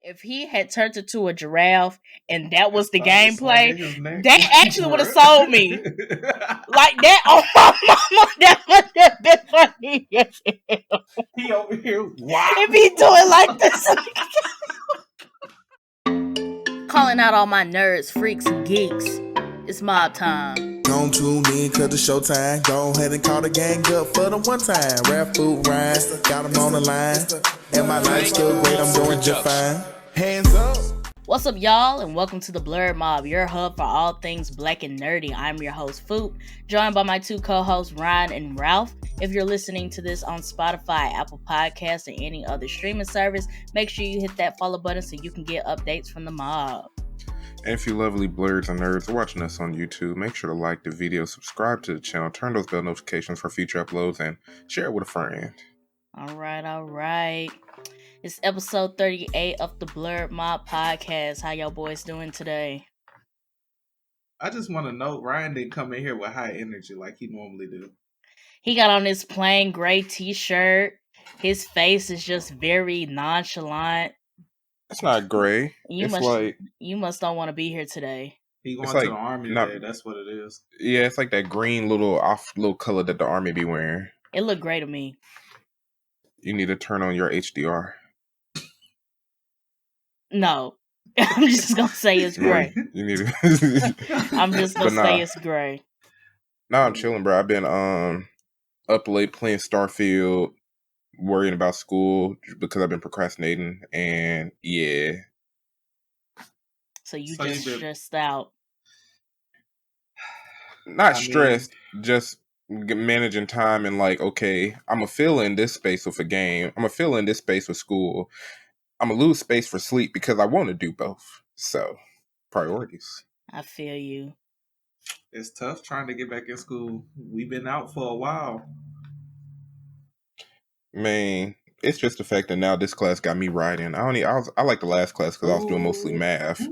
If he had turned into a giraffe and that was the gameplay, that actually would have sold me. Like that. Oh my mama, that would have been funny. He over here, wow. If he do it like this. Calling out all my nerds, freaks, and geeks. It's mob time. Don't tune in cause the showtime. Go ahead and call the gang up for the one time. Rap, Phoop, Ryun, got them on the line. And my life's still great, I'm doing just fine. Hands up. What's up, y'all, and welcome to the Blerd Mob, your hub for all things black and nerdy. I'm your host, Phoop, joined by my two co-hosts, Ryun and Ralph. If you're listening to this on Spotify, Apple Podcasts, or any other streaming service, make sure you hit that follow button so you can get updates from the mob. And if you lovely blerds and nerds watching us on YouTube, make sure to like the video, subscribe to the channel, turn those bell notifications for future uploads, and share it with a friend. All right. It's episode 38 of the Blerd Mob podcast. How y'all boys doing today? I just want to note, Ryun didn't come in here with high energy like he normally do. He got on this plain gray t-shirt. His face is just very nonchalant. It's not gray. You must don't want to be here today. He going to the army today. That's what it is. Yeah, it's like that green little color that the army be wearing. It looked gray to me. You need to turn on your HDR. No. I'm just going to say it's gray. You need to. I'm just going to say it's gray. I'm chilling, bro. I've been up late playing Starfield, worrying about school because I've been procrastinating, and yeah. So you just stressed out? Not stressed, just managing time and like, okay, I'm gonna fill in this space with a game. I'm gonna fill in this space with school. I'm gonna lose space for sleep because I want to do both. So, priorities. I feel you. It's tough trying to get back in school. We've been out for a while. Man, it's just the fact that now this class got me writing. I like the last class because I was doing mostly math.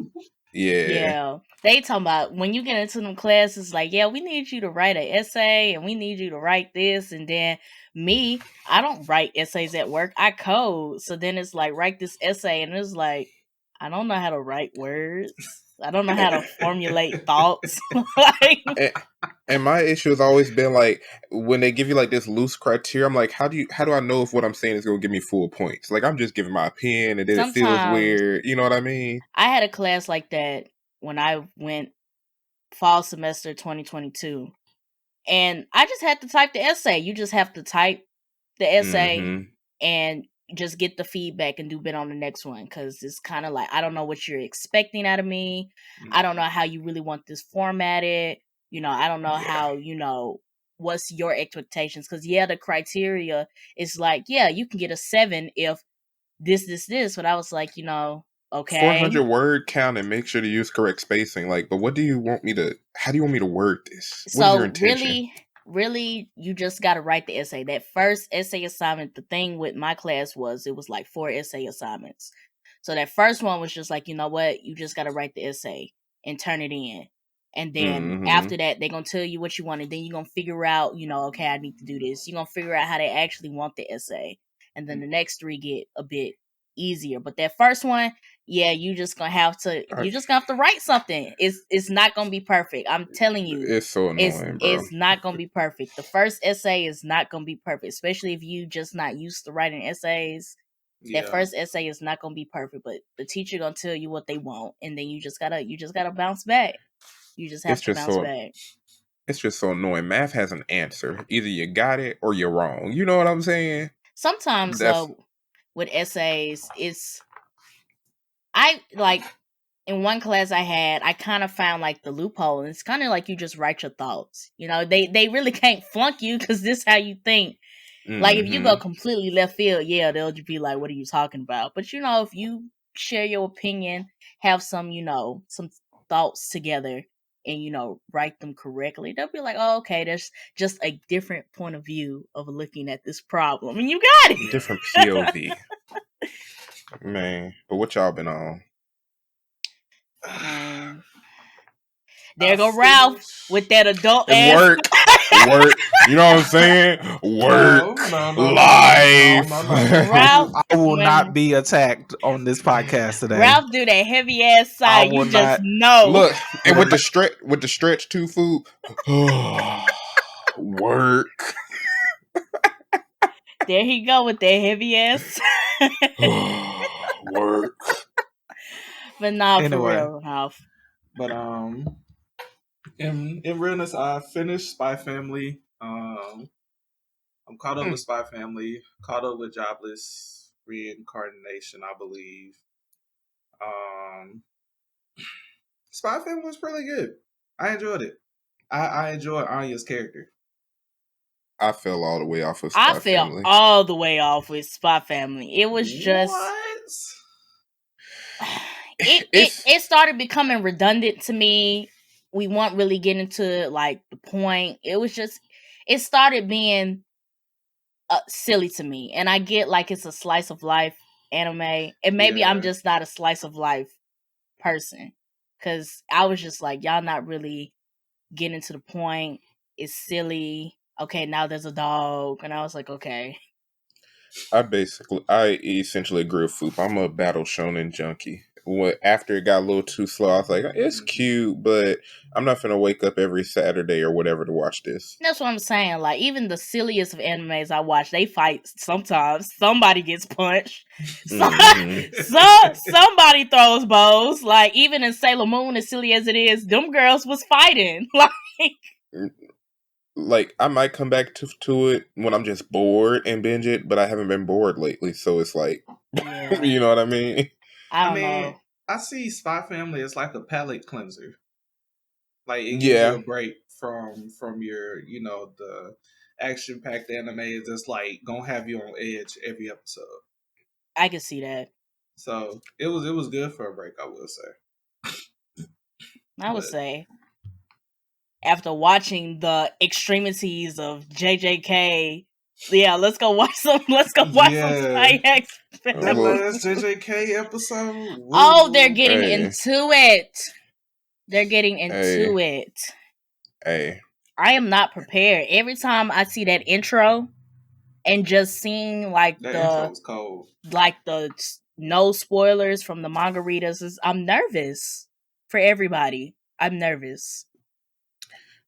Yeah. They talking about when you get into them classes, like, yeah, we need you to write an essay and we need you to write this. And then me, I don't write essays at work. I code. So then it's like, write this essay. And it's like, I don't know how to write words. I don't know how to formulate thoughts. And my issue has always been like, when they give you like this loose criteria, I'm like, how do I know if what I'm saying is going to give me full points? Like, I'm just giving my opinion and then it feels weird. You know what I mean? I had a class like that when I went fall semester 2022. And I just had to type the essay. You just have to type the essay and just get the feedback and do bit on the next one. Because it's kind of like, I don't know what you're expecting out of me. I don't know how you really want this formatted. You know, I don't know how, what's your expectations. Because, the criteria is like, you can get a 7 if this. But I was like, okay. 400 word count and make sure to use correct spacing. Like, but how do you want me to word this? What is your intention? Really, you just got to write the essay. That first essay assignment, the thing with my class was, it was like 4 essay assignments. So that first one was just like, you know what? You just got to write the essay and turn it in. And then after that, they're going to tell you what you want. And then you're going to figure out, okay, I need to do this. You're going to figure out how they actually want the essay. And then the next 3 get a bit easier. But that first one, you just gonna have to write something. It's not gonna be perfect. I'm telling you. It's so annoying, bro. It's not gonna be perfect. The first essay is not gonna be perfect, especially if you just not used to writing essays. That first essay is not gonna be perfect, but the teacher gonna tell you what they want, and then you just gotta bounce back. You just have to bounce back. It's just so annoying. Math has an answer. Either you got it or you're wrong. You know what I'm saying? Sometimes though, with essays, in one class I had, I kind of found like the loophole, and it's kind of like you just write your thoughts. They really can't flunk you because this is how you think. Like if you go completely left field, they'll just be like, "What are you talking about?" But if you share your opinion, have some, some thoughts together, and write them correctly, they'll be like, "Oh, okay, there's just a different point of view of looking at this problem, and you got it." Different POV. Man, but what y'all been on? There go Ralph with that adult ass. Work. Work. You know what I'm saying? Work. Life. Ralph, I will when not be attacked on this podcast today. Ralph do that heavy ass I sigh, will you just not. know. Look, and with the stretch too, Phoop. Work. There he go with that heavy ass. Work. But nah, for Anyway. real, Ralph. But in realness, I finished Spy Family. I'm caught up with Spy Family. Caught up with Jobless Reincarnation, I believe. Spy Family was really good. I enjoyed it. I enjoyed Anya's character. I fell all the way off of Spy Family. I fell all the way off with Spy Family. It was just it started becoming redundant to me. We weren't really getting to like the point. It was just it started being silly to me. And I get like it's a slice of life anime, and maybe I'm just not a slice of life person, because I was just like, y'all not really getting to the point. It's silly. Okay, now there's a dog, and I was like, okay. I essentially agree with Phoop. I'm a battle shonen junkie. After it got a little too slow, I was like, it's cute, but I'm not gonna wake up every Saturday or whatever to watch this. That's what I'm saying. Like, even the silliest of animes I watch, they fight sometimes. Somebody gets punched. Somebody throws bows. Like, even in Sailor Moon, as silly as it is, them girls was fighting. Like, I might come back to it when I'm just bored and binge it, but I haven't been bored lately, so it's like, you know what I mean? I don't know. I see Spy Family as like a palate cleanser. Like, it gives you a break from your, the action-packed anime that's like gonna have you on edge every episode. I can see that. So it was good for a break, I will say. I would say, after watching the extremities of JJK, yeah, let's go watch some Spy X. That last JJK episode. Woo. Oh, they're getting into it. They're getting into it. Hey. I am not prepared. Every time I see that intro and just seeing like that intro was cold. Like the no spoilers from the manga readers, I'm nervous for everybody. I'm nervous.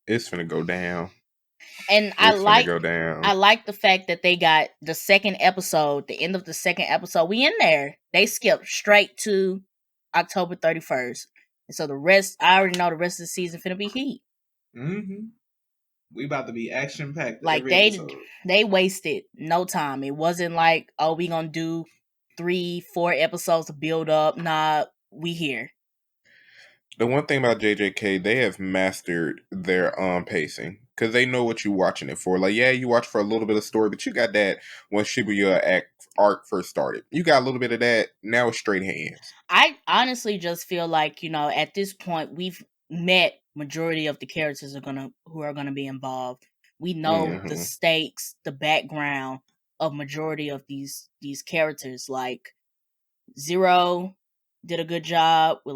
It's finna go down. And I like the fact that they got the second episode, the end of the second episode. We in there. They skipped straight to October 31st. And so the rest, I already know the rest of the season finna be heat. Mm-hmm. We about to be action packed. Like they wasted no time. It wasn't like, oh, we gonna do 3-4 episodes to build up. Nah, we here. The one thing about JJK, they have mastered their pacing, because they know what you're watching it for. Like, yeah, you watch for a little bit of story, but you got that when Shibuya arc first started. You got a little bit of that. Now it's straight hands. I honestly just feel like, at this point we've met majority of the characters who are gonna be involved. We know the stakes, the background of majority of these characters. Like, Zero did a good job with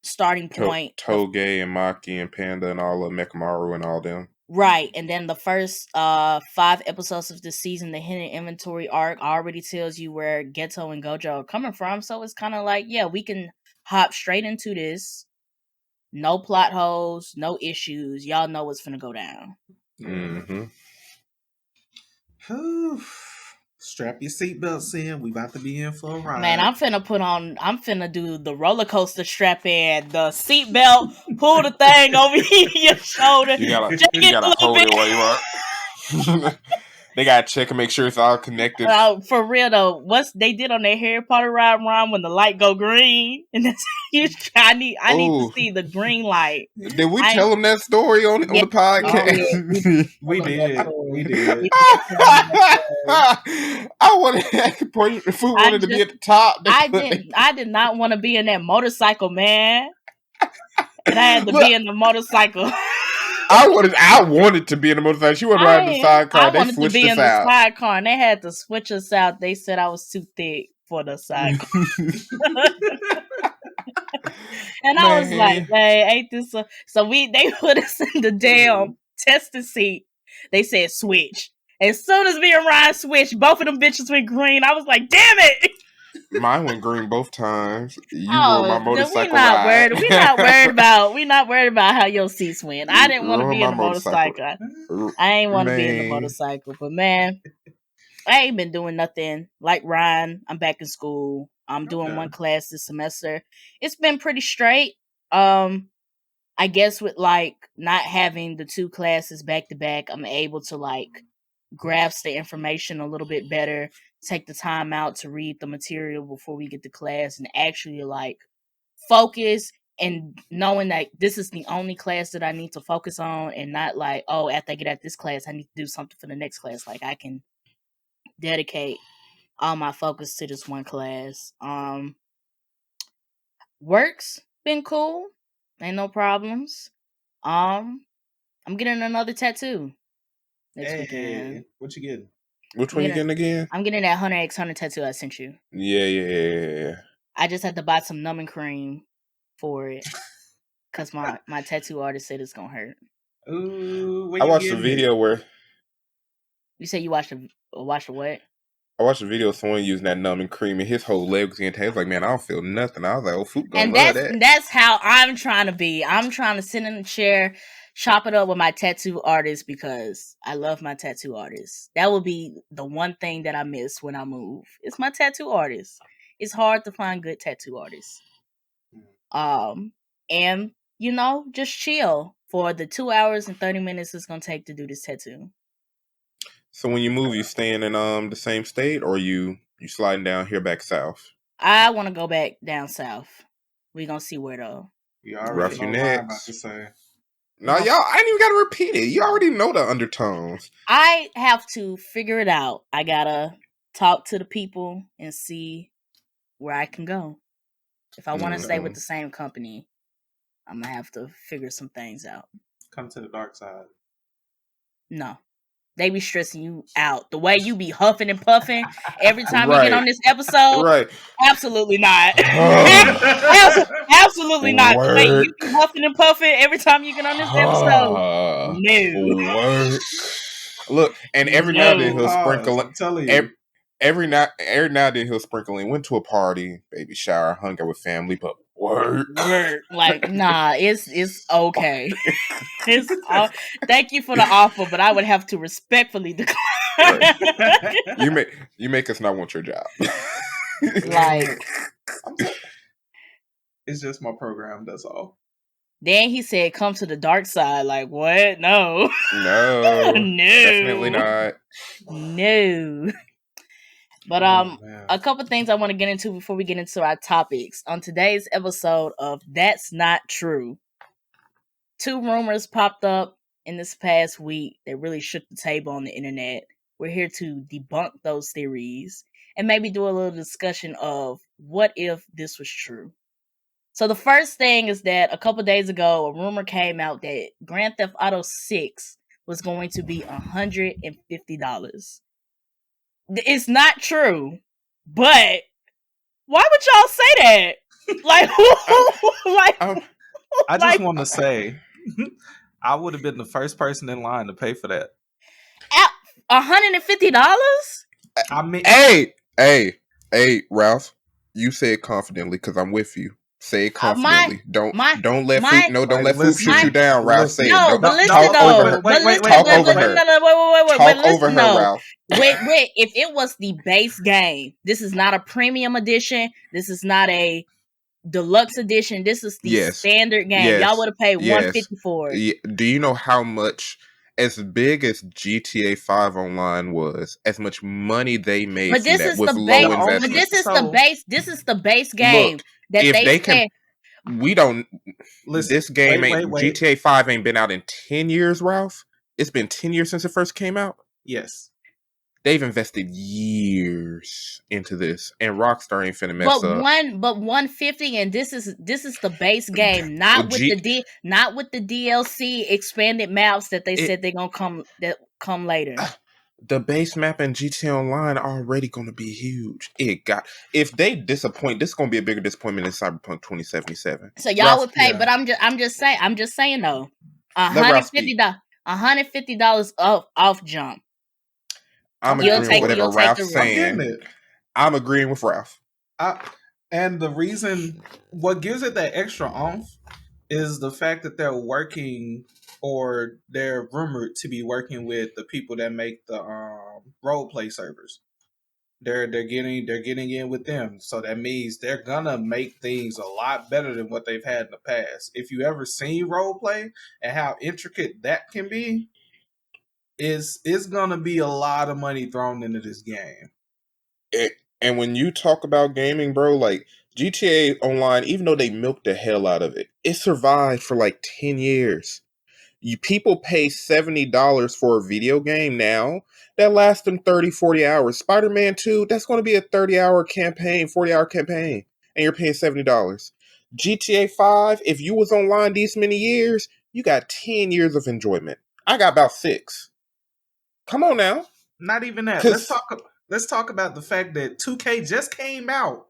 starting point. Toge and Maki and Panda and all of Mekamaru and all them. Right, and then the first 5 episodes of the season, the hidden inventory arc already tells you where Geto and Gojo are coming from. So it's kind of like, yeah, we can hop straight into this. No plot holes, no issues. Y'all know what's finna go down. Mm-hmm. Strap your seatbelts in. We about to be in for a ride. Man, I'm finna do the roller coaster strap in, the seatbelt, pull the thing over your shoulder. You gotta hold it while you are. They gotta check and make sure it's all connected. For real though, what they did on their Harry Potter ride when the light go green, and that's I need to see the green light. Did we tell them that story on the podcast? We did. I wanted to be at the top. I did not want to be in that motorcycle, man. And I had to be in the motorcycle. I wanted to be in the motorcycle. She wanted to ride the sidecar. I wanted to be in the sidecar, and they had to switch us out. They said I was too thick for the sidecar. And I was like, hey, ain't this so they put us in the damn testing seat. They said switch. As soon as me and Ryan switched, both of them bitches went green. I was like, damn it. Mine went green both times. You rode my motorcycle we not ride. worried. We not worried about how your seats went. I didn't want to be in the motorcycle. I ain't want to be in the motorcycle. But man, I ain't been doing nothing. Like Ryan, I'm back in school. I'm doing one class this semester. It's been pretty straight. I guess with like not having the two classes back to back, I'm able to like grasp the information a little bit better, take the time out to read the material before we get to class, and actually like focus, and knowing that this is the only class that I need to focus on, and not like, oh, after I get out this class, I need to do something for the next class. Like I can dedicate all my focus to this one class. Work's been cool. Ain't no problems. I'm getting another tattoo next weekend. What you getting? Which one you getting again? I'm getting that Hunter X Hunter tattoo I sent you. Yeah. I just had to buy some numbing cream for it because my tattoo artist said it's gonna hurt. Ooh, I watched a video where you said you watched a what? I watched a video of someone using that numbing cream and his whole leg was getting tattooed. I was like, man, I don't feel nothing. I was like, oh, Phoop gonna love that. That's how I'm trying to be. I'm trying to sit in a chair, chop it up with my tattoo artist because I love my tattoo artist. That would be the one thing that I miss when I move. It's my tattoo artist. It's hard to find good tattoo artists. And you know, just chill for the 2 hours and 30 minutes it's gonna take to do this tattoo. So when you move, you staying in the same state, or you sliding down here back south? I want to go back down south. We gonna see where though. You already know what I'm about to say. No, y'all, I ain't even gotta repeat it. You already know the undertones. I have to figure it out. I gotta talk to the people and see where I can go. If I want to stay with the same company, I'm gonna have to figure some things out. Come to the dark side. No. They be stressing you out. The way you be huffing and puffing every time you get on this episode. Right. Absolutely not. Absolutely not. The way you be huffing and puffing every time you get on this episode. No. Look, and every now and then he'll sprinkle I'm telling you. Every now and then he'll sprinkle in. Went to a party, baby shower, hung out with family, but work. Like, nah, it's okay. Thank you for the offer, but I would have to respectfully decline. Right. You make us not want your job. Like, it's just my program. That's all. Then he said, "Come to the dark side." Like, what? No, no, definitely not. No. But a couple things I want to get into before we get into our topics. On today's episode of That's Not True, 2 rumors popped up in this past week that really shook the table on the internet. We're here to debunk those theories and maybe do a little discussion of what if this was true. So the first thing is that a couple days ago, a rumor came out that Grand Theft Auto 6 was going to be $150. It's not true, but why would y'all say that? Like, I just want to say, I would have been the first person in line to pay for that. $150? I mean, hey, Ralph, you say it confidently because I'm with you. Say it confidently. Don't let Phoop shoot you down, Ralph. Say no, it. But listen though. Talk over her. Talk over her, Ralph. Wait. If it was the base game, this is not a premium edition. This is not a deluxe edition. This is the standard game. Yes. Y'all would have paid $150 for it. Do you know how much? As big as GTA 5 Online was, as much money they made but this from is that with the low base, investment. But this is the base game. Look, that if they can, we don't. Listen, this game GTA 5 ain't been out in 10 years, Ralph. It's been 10 years since it first came out. Yes. They've invested years into this, and Rockstar ain't finna mess up. But $150, and this is the base game, not with the DLC expanded maps that they said they're gonna come later. The base map in GTA Online already going to be huge. If they disappoint, this is going to be a bigger disappointment than Cyberpunk 2077. So y'all would pay, but I'm just saying though, $150 off jump. I'm agreeing with whatever Ralph's saying. I'm agreeing with Ralph. And the reason, what gives it that extra oomph is the fact that they're working, or they're rumored to be working with the people that make the roleplay servers. They're getting in with them, so that means they're gonna make things a lot better than what they've had in the past. If you ever seen roleplay and how intricate that can be, it's gonna be a lot of money thrown into this game. And when you talk about gaming, bro, like GTA Online, even though they milked the hell out of it, it survived for like 10 years. People pay $70 for a video game now that lasts them 30, 40 hours. Spider-Man 2, that's going to be a 30-hour campaign, 40-hour campaign, and you're paying $70. GTA 5, if you was online these many years, you got 10 years of enjoyment. I got about 6. Come on now. Not even that. Let's talk about the fact that 2K just came out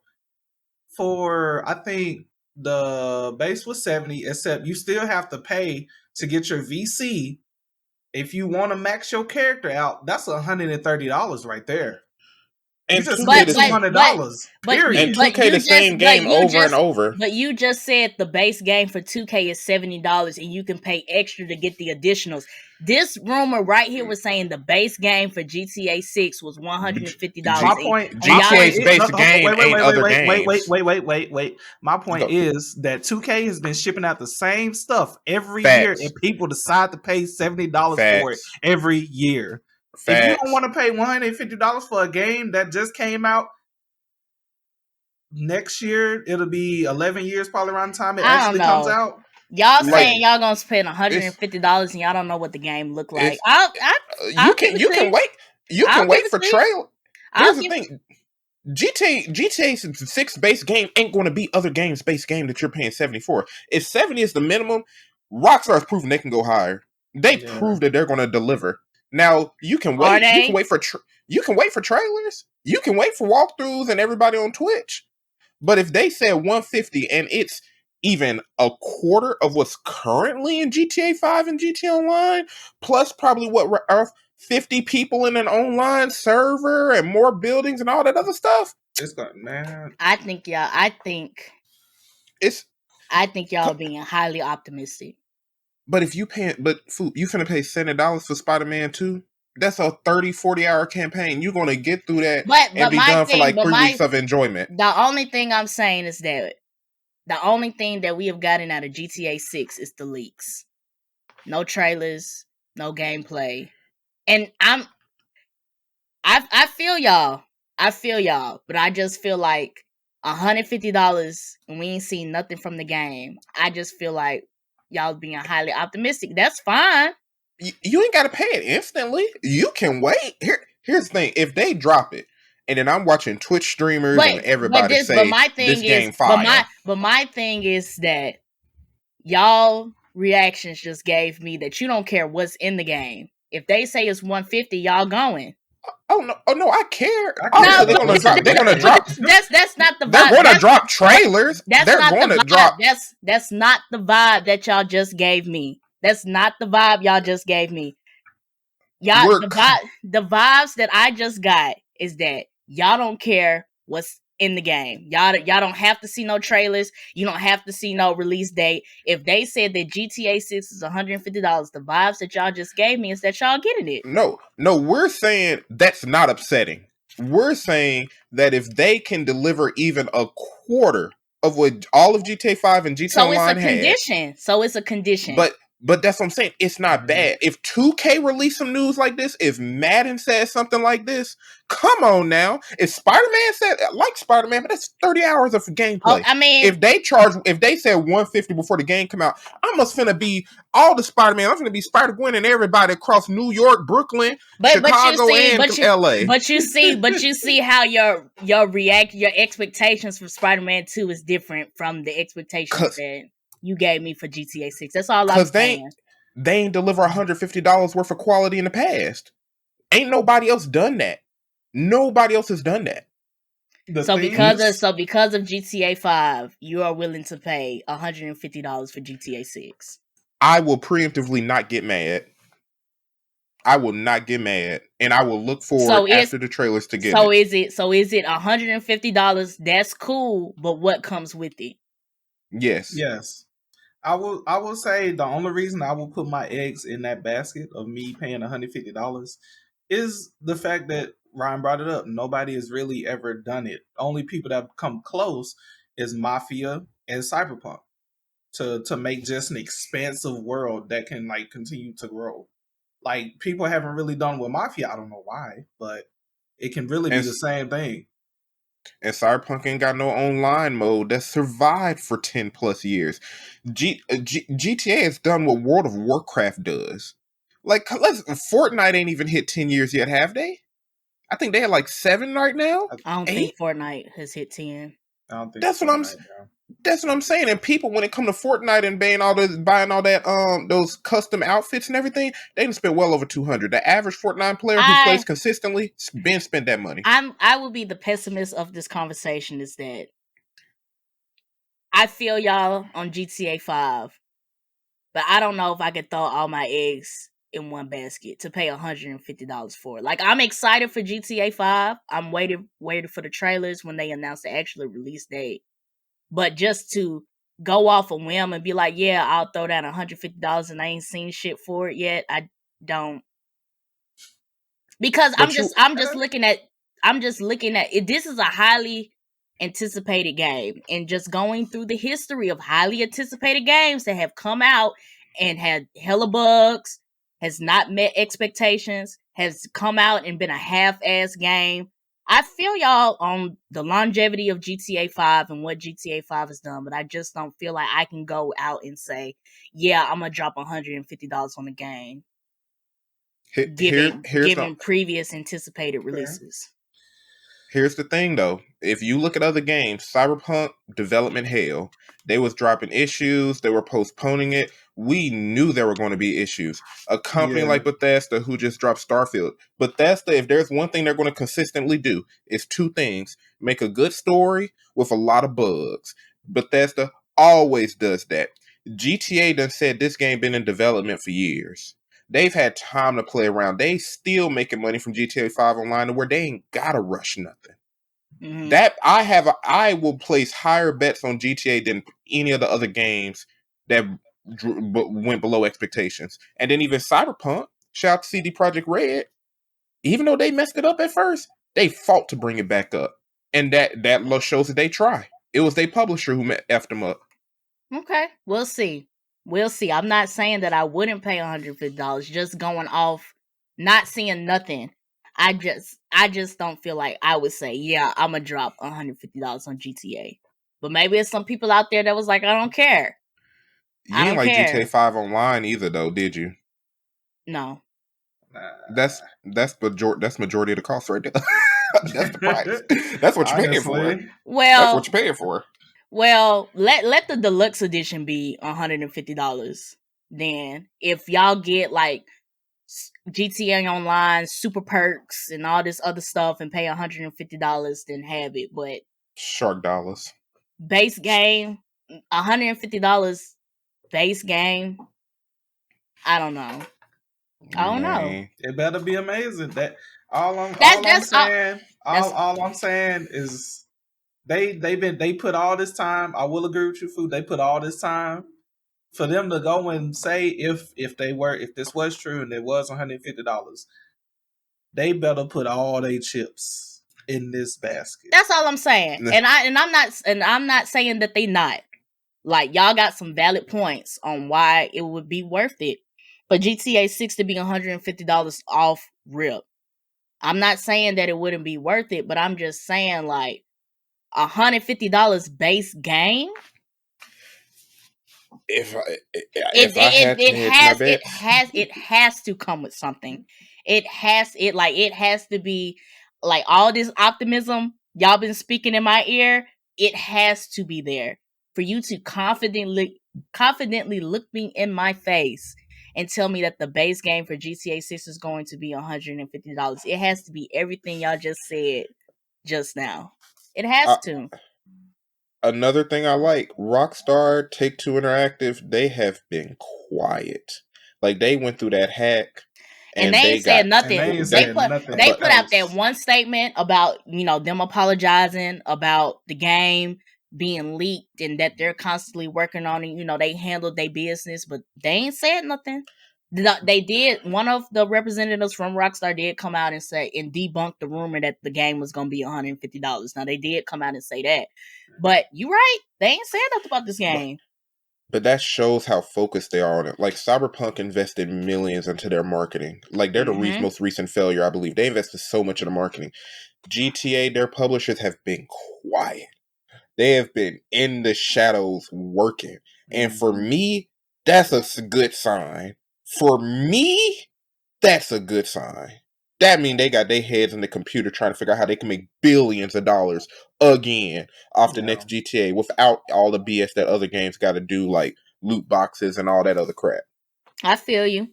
for, I think the base was 70, except you still have to pay to get your VC. If you want to max your character out, that's $130 right there. And you just spent $200. Period. And 2K the same game over and over. But you just said the base game for 2K is $70 and you can pay extra to get the additionals. This rumor right here was saying the base game for GTA 6 was $150. My point, GTA's base game ain't other games. Wait. My point is that 2K has been shipping out the same stuff every year, and people decide to pay $70 for it every year. If you don't want to pay $150 for a game that just came out, next year it'll be 11 years probably around the time it actually comes out. Y'all saying y'all gonna spend $150 and y'all don't know what the game look like. You can wait. You can wait for trailer. Here's the thing. GTA 6 base game ain't going to be other games base game that you're paying 70 for. If 70 is the minimum, Rockstar's proven they can go higher. They proved that they're going to deliver. Now you can wait. You can wait for trailers. You can wait for walkthroughs and everybody on Twitch. But if they said 150 and it's even a quarter of what's currently in GTA 5 and GTA Online, plus probably what 50 people in an online server and more buildings and all that other stuff. It's got man. I think y'all being highly optimistic. But if you Phoop, you finna pay $70 for Spider-Man 2? That's a 30, 40-hour campaign. You're gonna get through that and be done for like 3 weeks of enjoyment. The only thing I'm saying is that the only thing that we have gotten out of GTA 6 is the leaks. No trailers, no gameplay. And I feel y'all. But I just feel like $150 and we ain't seen nothing from the game. I just feel like y'all being highly optimistic. That's fine. You ain't got to pay it instantly. You can wait. Here's the thing. If they drop it, and then I'm watching Twitch streamers and everybody say this game fire. But my thing is that y'all reactions just gave me that you don't care what's in the game. If they say it's 150, y'all going. Oh no! I care. No, they're gonna drop. That's not the vibe. They're gonna drop trailers. They're gonna drop. That's not the vibe that y'all just gave me. That's not the vibe y'all just gave me. Y'all, the vibes that I just got is that y'all don't care what's in the game. Y'all don't have to see no trailers. You don't have to see no release date. If they said that GTA 6 is $150, the vibes that y'all just gave me is that y'all getting it. No, we're saying that's not upsetting. We're saying that if they can deliver even a quarter of what all of GTA 5 and GTA Online had. So it's a condition. But that's what I'm saying. It's not bad. If 2K released some news like this, if Madden says something like this, come on now. If Spider-Man said, like Spider-Man, but that's 30 hours of gameplay. Oh, I mean, if they said 150 before the game come out, I'm just finna be all the Spider-Man. I'm finna be Spider-Gwen and everybody across New York, Brooklyn, Chicago, and LA. But you see how your expectations for Spider-Man 2 is different from the expectations that you gave me for GTA 6. That's all I'm saying. They ain't deliver $150 worth of quality in the past. Ain't nobody else done that. Nobody else has done that. So because of GTA 5, you are willing to pay $150 for GTA 6. I will preemptively not get mad. I will not get mad, and I will look forward after the trailers to get it. So is it $150? That's cool, but what comes with it? Yes. I will say the only reason I will put my eggs in that basket of me paying $150 is the fact that Ryan brought it up. Nobody has really ever done it. Only people that have come close is Mafia and Cyberpunk to make just an expansive world that can like continue to grow. Like people haven't really done with Mafia. I don't know why, but it can really be the same thing. And Cyberpunk ain't got no online mode that survived for 10 plus years. GTA has done what World of Warcraft does. Like, Fortnite ain't even hit 10 years yet, have they? I think they had like 7 right now. I don't think Fortnite has hit 10. I don't think that's what I'm saying. And people, when it come to Fortnite and buying all that, those custom outfits and everything, they done spent well over $200. The average Fortnite player who plays consistently spent that money. I will be the pessimist of this conversation. Is that I feel y'all on GTA 5, but I don't know if I could throw all my eggs in one basket to pay $150 for it. Like, I'm excited for GTA 5. I'm waiting for the trailers when they announce the actual release date. But just to go off a whim and be like, yeah, I'll throw down $150 and I ain't seen shit for it yet, I don't. Because I'm just looking at it. This is a highly anticipated game, and just going through the history of highly anticipated games that have come out and had hella bugs, has not met expectations, has come out and been a half-ass game. I feel y'all on the longevity of GTA 5 and what GTA 5 has done, but I just don't feel like I can go out and say, yeah, I'm going to drop $150 on the game. Given previous anticipated releases. Here's the thing, though. If you look at other games, Cyberpunk development hell. They was dropping issues. They were postponing it. We knew there were going to be issues. A company like Bethesda, who just dropped Starfield. Bethesda, if there's one thing they're going to consistently do, is 2 things. Make a good story with a lot of bugs. Bethesda always does that. GTA done said this game been in development for years. They've had time to play around. They still making money from GTA 5 Online to where they ain't gotta rush nothing. Mm-hmm. That I will place higher bets on GTA than any of the other games that went below expectations. And then even Cyberpunk, shout out to CD Projekt Red, even though they messed it up at first, they fought to bring it back up. And that shows that they try. It was their publisher who effed them up. Okay, we'll see. I'm not saying that I wouldn't pay $150. Just going off, not seeing nothing. I just don't feel like I would say, yeah, I'm gonna drop $150 on GTA. But maybe there's some people out there that was like, I don't care. You didn't like GTA 5 Online either, though, did you? No. That's majority of the cost right there. That's the price. That's what you're paying for. Well, that's what you're paying for. Well, let the deluxe edition be $150. Then, if y'all get like GTA Online, super perks, and all this other stuff, and pay $150, then have it. But shark dollars. Base game, $150 base game. I don't know. It better be amazing. All I'm saying is they put all this time. I will agree with you, Phoop. They put all this time for them to go and say if this was true and it was $150, they better put all their chips in this basket. That's all I'm saying. And I'm not saying that they not. Like, y'all got some valid points on why it would be worth it. But GTA 6 to be $150 off rip. I'm not saying that it wouldn't be worth it, but I'm just saying, like, $150 base game. It has to come with something. It has to be like all this optimism y'all been speaking in my ear. It has to be there for you to confidently look me in my face and tell me that the base game for GTA 6 is going to be $150. It has to be everything y'all just said just now. It has to. Another thing I like, Rockstar, Take-Two Interactive, they have been quiet. Like, they went through that hack. And they ain't said nothing. They put out that one statement about, them apologizing about the game being leaked and that they're constantly working on it. They handled their business, but they ain't said nothing. They did. One of the representatives from Rockstar did come out and say and debunk the rumor that the game was going to be $150. Now they did come out and say that, but you right. They ain't said nothing about this game. But that shows how focused they are on it. Like, Cyberpunk invested millions into their marketing. Like, they're the most recent failure, I believe. They invested so much in the marketing. GTA, their publishers have been quiet. They have been in the shadows working. And for me, that's a good sign. For me, that's a good sign. That means they got their heads in the computer trying to figure out how they can make billions of dollars again off the next GTA without all the BS that other games got to do, like loot boxes and all that other crap. I feel you.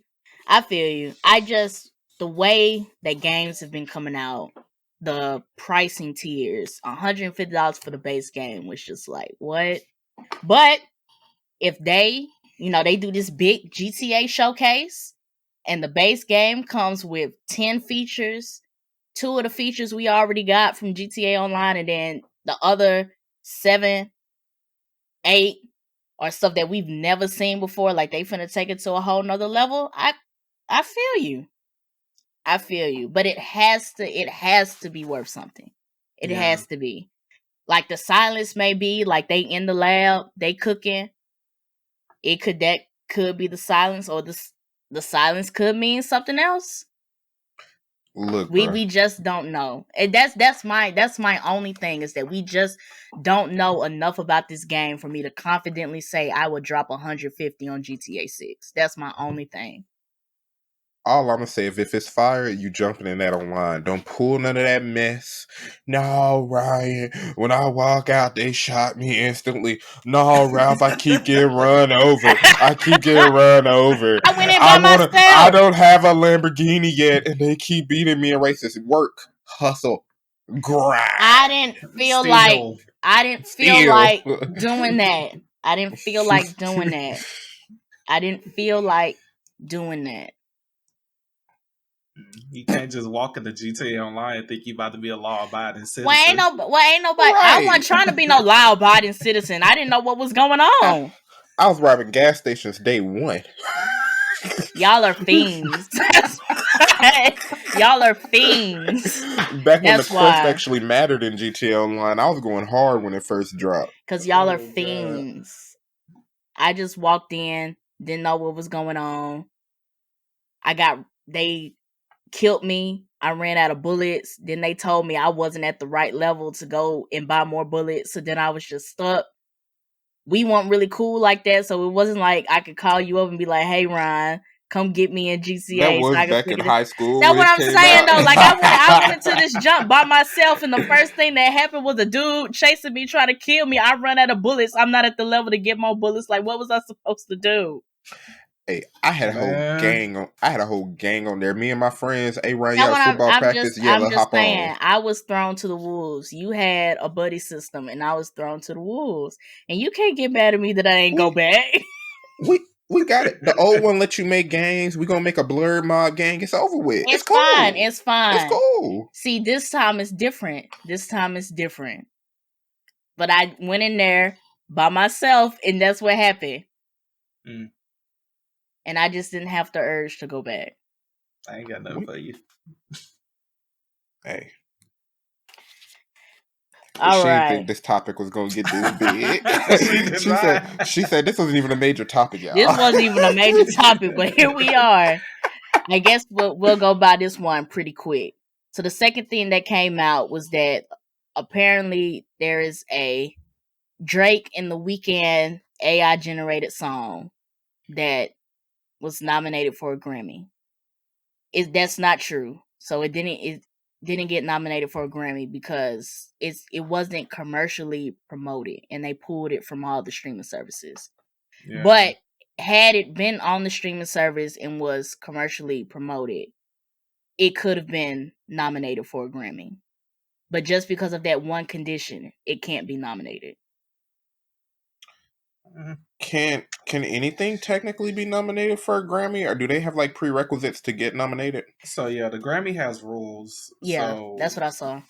The way that games have been coming out, the pricing tiers, $150 for the base game was just like, what? But if they do this big GTA showcase and the base game comes with 10 features, 2 of the features we already got from GTA Online, and then the other 7, 8 are stuff that we've never seen before, like they finna take it to a whole nother level, I feel you. But it has to be worth something. It has to be. Like the silence may be like they in the lab, they cooking. That could be the silence, or the silence could mean something else. Look, we just don't know. And that's my only thing, is that we just don't know enough about this game for me to confidently say I would drop 150 on GTA 6. That's my only thing. All I'm gonna say is if it's fire, you jumping in that online. Don't pull none of that mess. No, Ryan. When I walk out, they shot me instantly. No, Ralph, I keep getting run over. I went in by myself. I don't have a Lamborghini yet, and they keep beating me in races. Work, hustle, grind. I didn't feel like doing that. I didn't feel like doing that. You can't just walk into GTA Online and think you about to be a law-abiding citizen. Well, ain't nobody. Right. I wasn't trying to be no law-abiding citizen. I didn't know what was going on. I was robbing gas stations day one. Y'all are fiends. Y'all are fiends. Back when the quest actually mattered in GTA Online, I was going hard when it first dropped. Because y'all are fiends. I just walked in, didn't know what was going on. They killed me. I ran out of bullets. Then they told me I wasn't at the right level to go and buy more bullets. So then I was just stuck. We weren't really cool like that. So it wasn't like I could call you up and be like, hey, Ryan, come get me in GTA. That was back in high school. That's what I'm saying, though. Like, I went into this jump by myself, and the first thing that happened was a dude chasing me, trying to kill me. I run out of bullets. I'm not at the level to get more bullets. Like, what was I supposed to do? Hey, I had a whole gang on there. Me and my friends, hey, Ryan, y'all football practice. I'm just saying, I was thrown to the wolves. You had a buddy system, and I was thrown to the wolves. And you can't get mad at me that I ain't go back. We got it. The old one let you make gangs. We gonna make a Blerd mob gang. It's over with. It's cool. Fine. It's fine. It's cool. See, this time it's different. But I went in there by myself, and that's what happened. And I just didn't have the urge to go back. I ain't got nothing for you. Hey. All she right. didn't think this topic was going to get this big. she said this wasn't even a major topic, y'all. This wasn't even a major topic, but here we are. I guess we'll go by this one pretty quick. So the second thing that came out was that apparently there is a Drake and The Weeknd AI generated song that was nominated for a Grammy. That's not true. So it didn't get nominated for a Grammy because it wasn't commercially promoted, and they pulled it from all the streaming services. Yeah. But had it been on the streaming service and was commercially promoted, it could have been nominated for a Grammy. But just because of that one condition, it can't be nominated. Can anything technically be nominated for a Grammy, or do they have like prerequisites to get nominated? So yeah, the Grammy has rules. Yeah, so that's what I saw.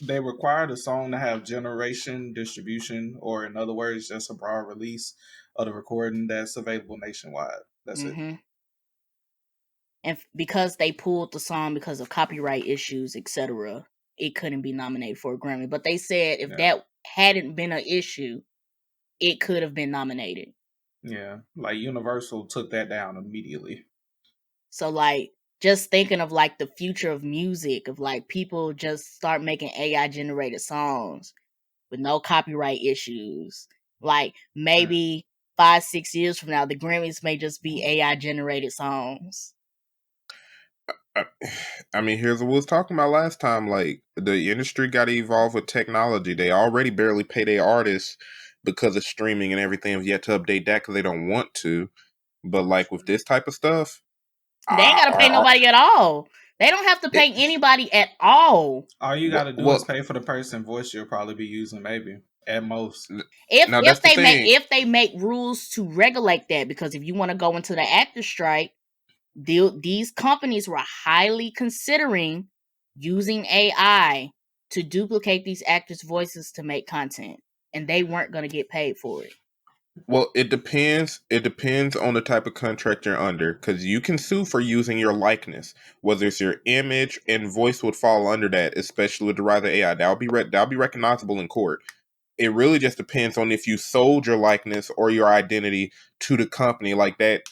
They require the song to have generation, distribution, or in other words, just a broad release of the recording that's available nationwide. That's it. And because they pulled the song because of copyright issues, etc., it couldn't be nominated for a Grammy. But they said if that hadn't been an issue, it could have been nominated. Yeah, like Universal took that down immediately. So like, just thinking of like the future of music, of like people just start making AI generated songs with no copyright issues. Like maybe 5-6 years from now, the Grammys may just be AI generated songs. I mean, here's what we was talking about last time. Like, the industry got to evolve with technology. They already barely pay their artists because of streaming and everything. Have yet to update that because they don't want to. But like with this type of stuff, they ain't gotta pay nobody at all. They don't have to pay anybody at all. All you gotta do is pay for the person voice you'll probably be using, maybe at most. If they make rules to regulate that, because if you want to go into the actor strike, these companies were highly considering using AI to duplicate these actors' voices to make content, and they weren't going to get paid for it. Well, it depends. It depends on the type of contract you're under, because you can sue for using your likeness, whether it's your image and voice would fall under that, especially with the rise of AI. That'll be recognizable in court. It really just depends on if you sold your likeness or your identity to the company, like that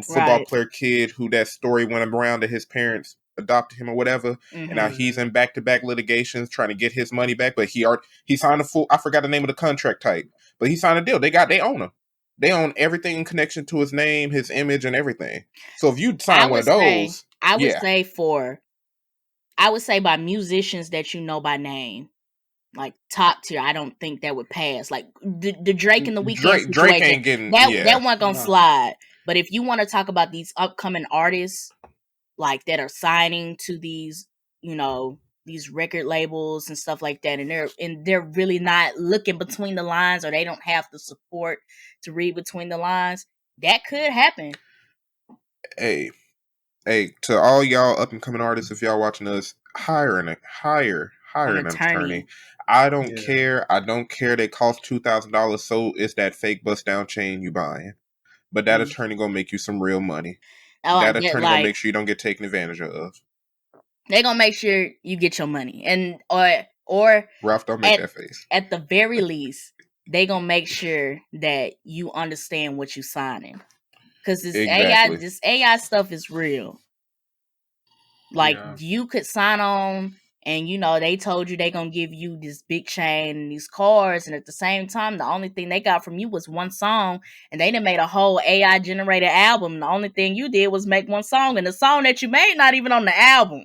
football player kid who that story went around that his parents adopted him or whatever, and now he's in back-to-back litigations trying to get his money back. But he signed a full, I forgot the name of the contract type, but he signed a deal. They own him. They own everything in connection to his name, his image, and everything. So if you sign one of those, I would say by musicians that you know by name, like top tier, I don't think that would pass. Like the Drake and the Weeknd Drake ain't getting that one gonna slide. But if you want to talk about these upcoming artists, like that are signing to these, these record labels and stuff like that, and they're really not looking between the lines, or they don't have the support to read between the lines, that could happen. Hey, to all y'all up and coming artists, if y'all watching us, hire an attorney. I don't care. I don't care. They cost $2,000. So it's that fake bust down chain you buying, but that attorney gonna make you some real money. That attorney gonna make sure you don't get taken advantage of. They gonna make sure you get your money, and or Ralph, don't make that face. At the very least, they gonna make sure that you understand what you signing, because this AI stuff is real. Like you could sign on, and they told you they gonna give you this big chain and these cars, and at the same time, the only thing they got from you was one song, and they done made a whole AI generated album. And the only thing you did was make one song, and the song that you made not even on the album.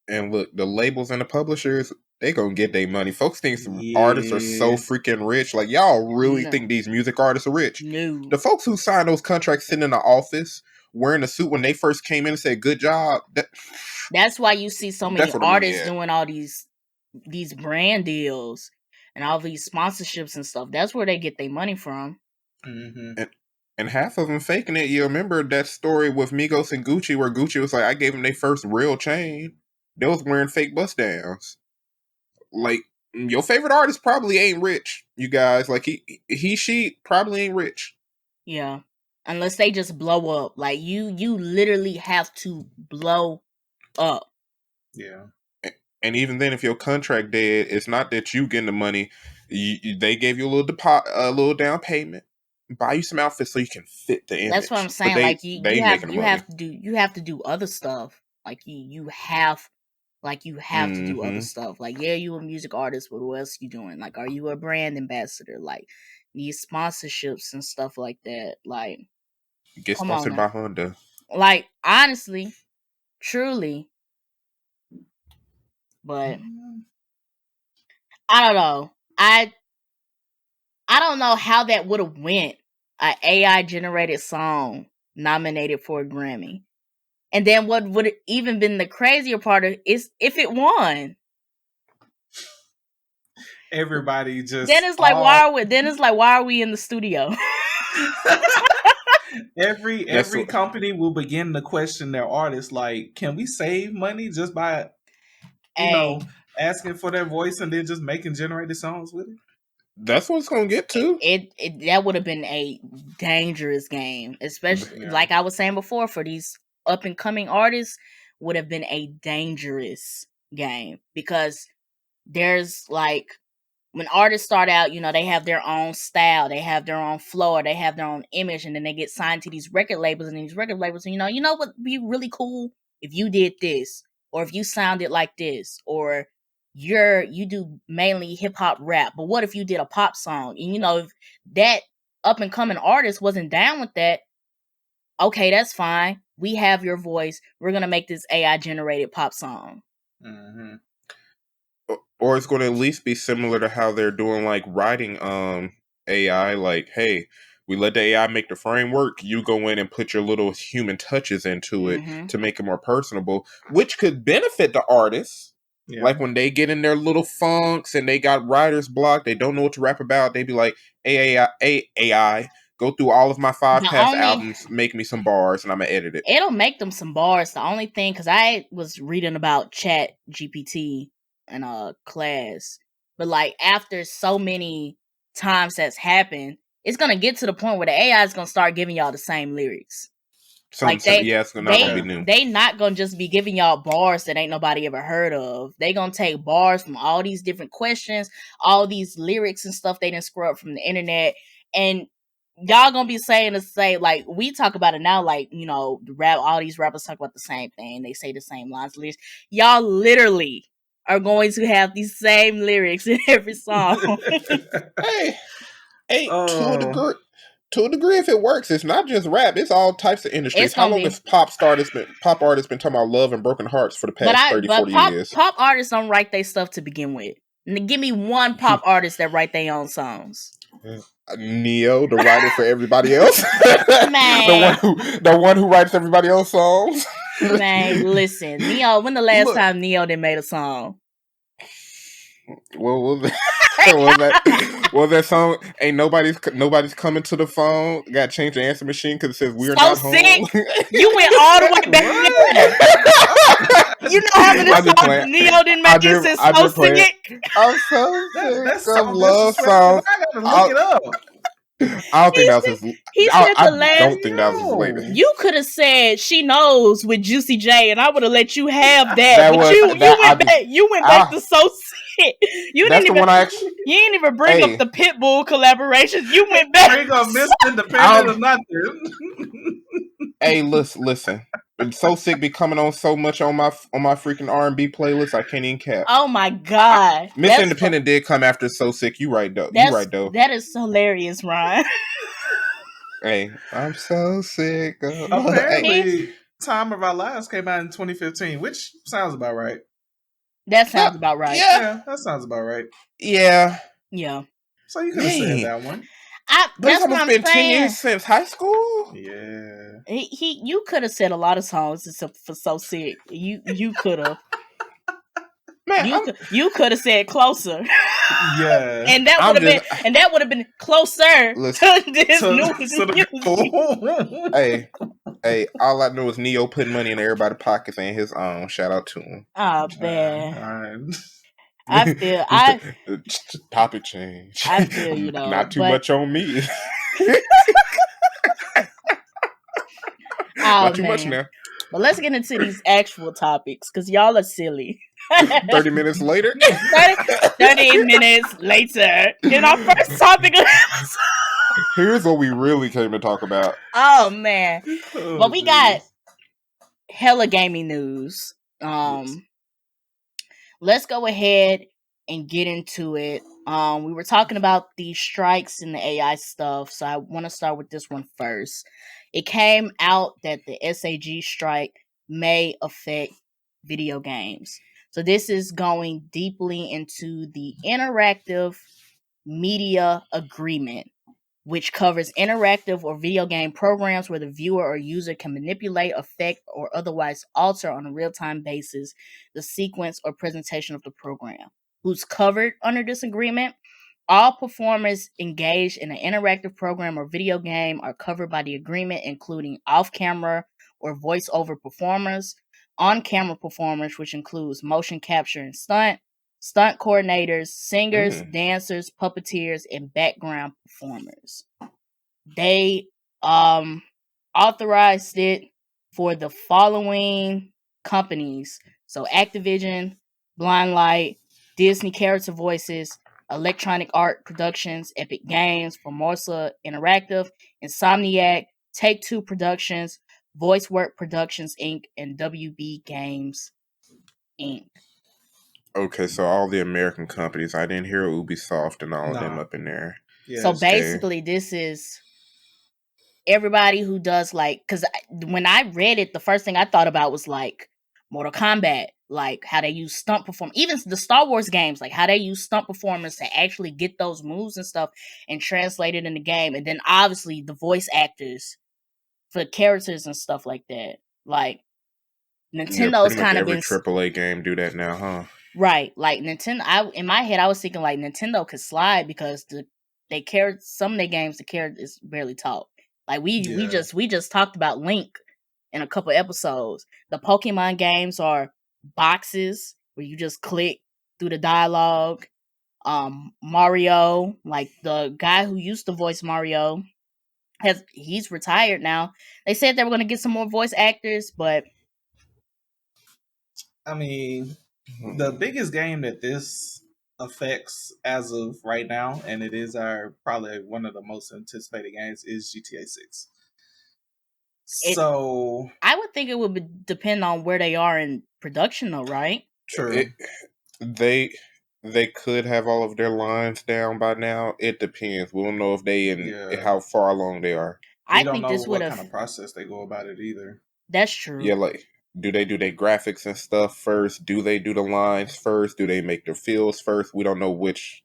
And look, the labels and the publishers, they gonna get their money. Folks think some artists are so freaking rich. Like, y'all really think these music artists are rich? No. The folks who signed those contracts sitting in the office wearing a suit when they first came in and said, "Good job." That's why you see so many artists doing all these brand deals and all these sponsorships and stuff. That's where they get their money from. And half of them faking it. You remember that story with Migos and Gucci, where Gucci was like, "I gave them their first real chain." They was wearing fake bust downs. Like, your favorite artist probably ain't rich, you guys. Like, she probably ain't rich. Yeah. Unless they just blow up. Like, you literally have to blow up. Yeah. And even then, if your contract dead, it's not that you getting the money. They gave you a little down payment, buy you some outfits so you can fit the image. That's what I'm saying. Like, you have to do other stuff. Like, you have to do other stuff. Like, yeah, you a music artist, but what else you doing? Like, are you a brand ambassador? Like, these sponsorships and stuff like that. Like, get sponsored by Honda. Like, honestly, truly. But I don't know. I don't know how that would have went. an AI generated song nominated for a Grammy. And then what would even been the crazier part of is if it won. Everybody just Then it's like why are we in the studio? every company will begin to question their artists, like, can we save money just by asking for their voice and then just making generated songs with it? That's what it's gonna get to. That would have been a dangerous game, especially like I was saying before, for these up and coming artists, would have been a dangerous game, because there's like, when artists start out, they have their own style, they have their own flow, or they have their own image, and then they get signed to these record labels, and these record labels, you know what would be really cool if you did this, or if you sounded like this, or you do mainly hip hop rap, but what if you did a pop song? And if that up and coming artist wasn't down with that, okay, that's fine. We have your voice. We're gonna make this AI generated pop song. Mm-hmm. Or it's going to at least be similar to how they're doing like writing AI. Like, hey, we let the AI make the framework. You go in and put your little human touches into it to make it more personable, which could benefit the artists. Yeah. Like when they get in their little funks and they got writer's block, they don't know what to rap about. They be like, AI, go through all of my 5 past albums, make me some bars, and I'm going to edit it. It'll make them some bars. The only thing, because I was reading about Chat GPT in a class, but like after so many times that's happened, it's going to get to the point where the AI is going to start giving y'all the same lyrics. It's not gonna be new. They not gonna just be giving y'all bars that ain't nobody ever heard of. They gonna take bars from all these different questions, all these lyrics and stuff they didn't scrub from the internet, and y'all gonna be saying the same. Like we talk about it now, like all these rappers talk about the same thing. They say the same lines, lyrics. Y'all literally are going to have these same lyrics in every song. hey, to a degree, if it works, it's not just rap; it's all types of industries. How long has pop artists been talking about love and broken hearts for the past 40 years? Pop artists don't write their stuff to begin with. And give me one pop artist that write their own songs. Neo, the writer for everybody else. Man. the one who writes everybody else's songs. Man, listen, Neo. When the last time Neo did made a song? What was that song? Ain't nobody's coming to the phone. Got to change the answer machine because it says we're not home. You went all the way back there. You know how many songs Neo didn't make it since So Sick? I'm so sick of love songs. I gotta look it up. I don't think that was his. I don't think that was his latest. You could have said "She Knows" with Juicy J, and I would have let you have that. But you went back to So Sick. You didn't even bring up the Pitbull collaborations. You went back. Bring up Miss Independent or nothing. Hey, listen. So Sick be coming on so much on my freaking R&B playlist. I can't even cap. Oh my god, Miss Independent did come after So Sick. You right though. That is hilarious, Ryun. Hey, I'm so sick. Apparently, Time of Our Lives came out in 2015, which sounds about right. That sounds about right. Yeah, that sounds about right. Yeah. So you could have said that one. But it's almost been 10 years since high school. Yeah. You could have said a lot of songs except for So Sick. You could have. Man, you could have said Closer. Yeah. And that would have been closer to this new music. Hey, all I know is Neo putting money in everybody's pockets and his own. Shout out to him. Oh man. Topic change. I feel not too much on me. Not too much now. But let's get into these actual topics because y'all are silly. 30 minutes later. 30 minutes later. Then our first topic of the episode. Here's what we really came to talk about. Oh man. Well, we got hella gaming news. Let's go ahead and get into it. We were talking about the strikes and the AI stuff, so I want to start with this one first. It came out that the SAG strike may affect video games. So this is going deeply into the interactive media agreement which covers interactive or video game programs where the viewer or user can manipulate, affect, or otherwise alter on a real-time basis the sequence or presentation of the program. Who's covered under this agreement? All performers engaged in an interactive program or video game are covered by the agreement, including off-camera or voice-over performers, on-camera performers, which includes motion capture and stunt coordinators, singers, dancers, puppeteers, and background performers. They authorized it for the following companies. So Activision, Blindlight, Disney Character Voices, Electronic Art Productions, Epic Games, Formosa Interactive, Insomniac, Take-Two Productions, VoiceWork Productions, Inc., and WB Games, Inc. Okay, so all the American companies. I didn't hear Ubisoft and all of them up in there. Yeah, so basically, this is everybody who does because when I read it, the first thing I thought about was like Mortal Kombat, like how they use stunt performers, even the Star Wars games, like how they use stunt performers to actually get those moves and stuff and translate it in the game. And then obviously the voice actors for characters and stuff like that. Like Nintendo's kind of been every AAA game do that now, huh? Right, like Nintendo. In my head, I was thinking like Nintendo could slide because some of their games the characters barely talk. Like we just talked about Link in a couple episodes. The Pokemon games are boxes where you just click through the dialogue. Mario, like the guy who used to voice Mario, he's retired now. They said they were going to get some more voice actors, but I mean, the biggest game that this affects as of right now, and it is probably one of the most anticipated games, is GTA 6. So I would think it would depend on where they are in production, though, right? True. They could have all of their lines down by now. It depends. We don't know if they how far along they are. I don't know what kind of process they go about it either. That's true. Yeah, like do they do their graphics and stuff first? Do they do the lines first? Do they make their feels first? We don't know which.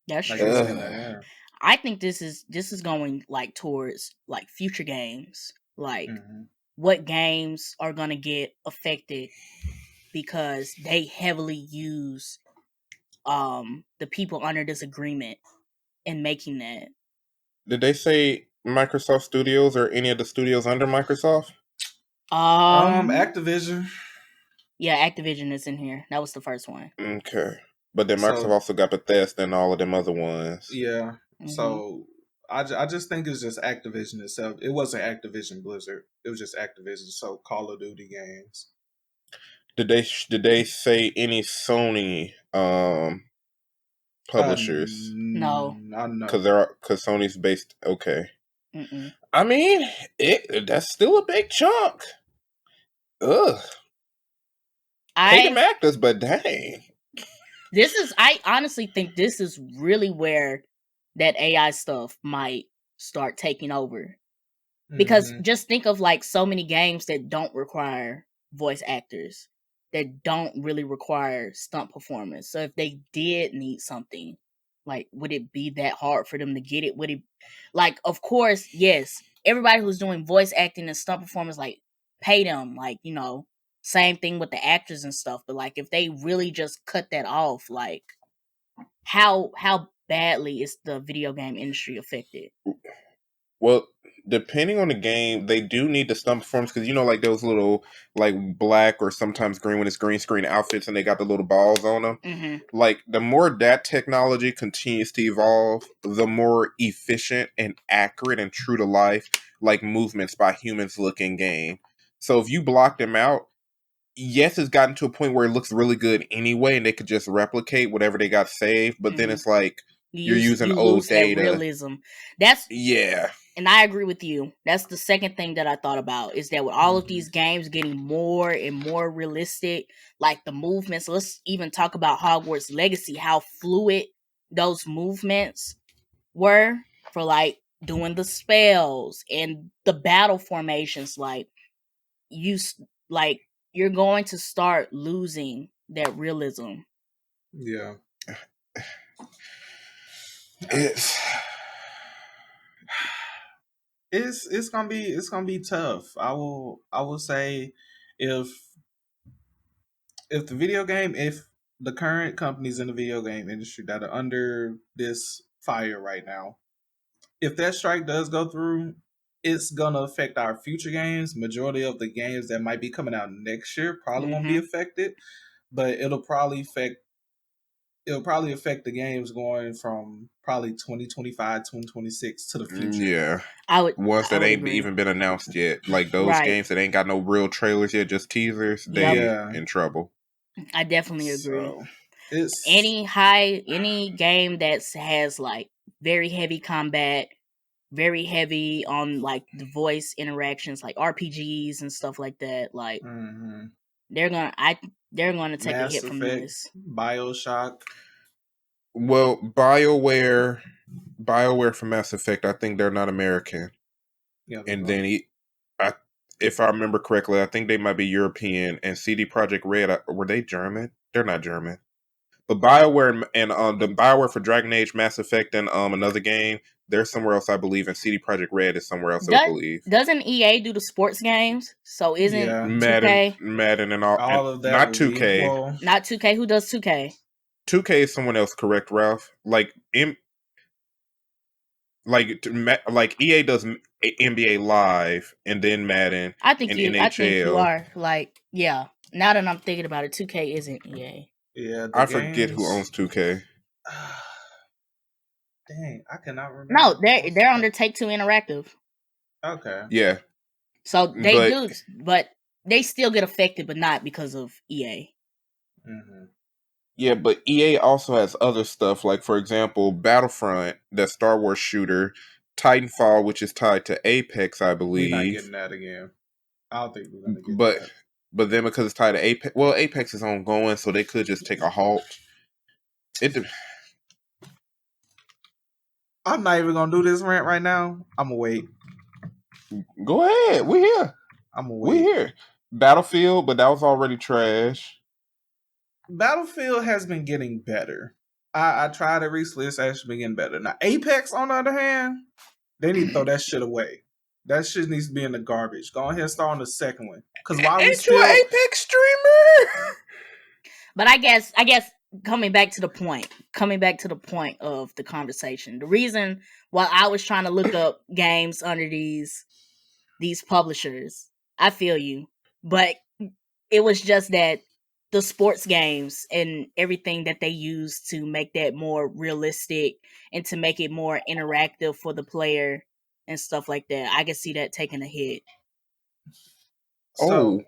That's true. I think this is going like towards like future games. Like what games are gonna get affected because they heavily use the people under this agreement in making that. Did they say Microsoft Studios or any of the studios under Microsoft? Activision. Yeah, Activision is in here. That was the first one. Okay. But then Microsoft also got Bethesda and all of them other ones. Yeah. So I just think it's just Activision itself. It wasn't Activision Blizzard. It was just Activision. So Call of Duty games. Did they say any Sony publishers? No. Because Sony's based. Okay. I mean, that's still a big chunk. Ugh. Hate them actors, but dang. I honestly think this is really where that AI stuff might start taking over. Because just think of like so many games that don't require voice actors, that don't really require stunt performance. So if they did need something, like, would it be that hard for them to get it? Would it, like, of course, yes, everybody who's doing voice acting and stunt performance, like, pay them, like, you know, same thing with the actors and stuff. But like, if they really just cut that off, like, how badly is the video game industry affected? Well, depending on the game, they do need the stunt performance because, you know, like those little like black or sometimes green when it's green screen outfits and they got the little balls on them. Like the more that technology continues to evolve, the more efficient and accurate and true to life like movements by humans look in game. So if you block them out, yes, it's gotten to a point where it looks really good anyway, and they could just replicate whatever they got saved. But then it's like you're using old data. That realism. And I agree with you. That's the second thing that I thought about, is that with all of these games getting more and more realistic, like the movements, let's even talk about Hogwarts Legacy, how fluid those movements were for like doing the spells and the battle formations. Like you're going to start losing that realism. Yeah. It's gonna be tough. I will say if if the current companies in the video game industry that are under this fire right now, if that strike does go through, it's gonna affect our future games. Majority of the games that might be coming out next year probably won't be affected, but it'll probably affect the games going from probably 2025, 2026 to the future. Yeah. Ones that ain't even been announced yet. Like those games that ain't got no real trailers yet, just teasers, they in trouble. I definitely agree. So, any game that has like very heavy combat, very heavy on like the voice interactions, like RPGs and stuff like that, like they're gonna take Mass a hit from this. BioShock. Well, BioWare for Mass Effect, I think they're not American. Yeah, and then if I remember correctly, I think they might be European. And CD Projekt Red, were they German? They're not German. But BioWare and the BioWare for Dragon Age, Mass Effect, and another game, they're somewhere else, I believe. And CD Projekt Red is somewhere else, I believe. Doesn't EA do the sports games? So isn't 2K? Madden and all of that. Not 2K. Not 2K. Who does 2K? 2K is someone else, correct, Ralph? Like EA does NBA Live and then Madden. I think you are like, yeah. Now that I'm thinking about it, 2K isn't EA. Yeah, forget who owns 2K. Dang, I cannot remember. No, they're under Take-Two Interactive. Okay. Yeah. So they do, but they still get affected, but not because of EA. Mm-hmm. Yeah, but EA also has other stuff, like, for example, Battlefront, that Star Wars shooter, Titanfall, which is tied to Apex, I believe. We're not getting that again. I don't think we're going to get that. But then because it's tied to Apex, well, Apex is ongoing, so they could just take a halt. I'm not even going to do this rant right now. I'm going to wait. Go ahead. We're here. I'm going to wait. We're here. Battlefield, but that was already trash. Battlefield has been getting better. I tried it recently. It's actually been getting better. Now, Apex, on the other hand, they need to throw that shit away. That shit needs to be in the garbage. Go ahead and start on the second one. Because why we still... you an Apex streamer? But I guess coming back to the point of the conversation, the reason why I was trying to look up games under these publishers, I feel you, but it was just that the sports games and everything that they use to make that more realistic and to make it more interactive for the player and stuff like that, I can see that taking a hit. So,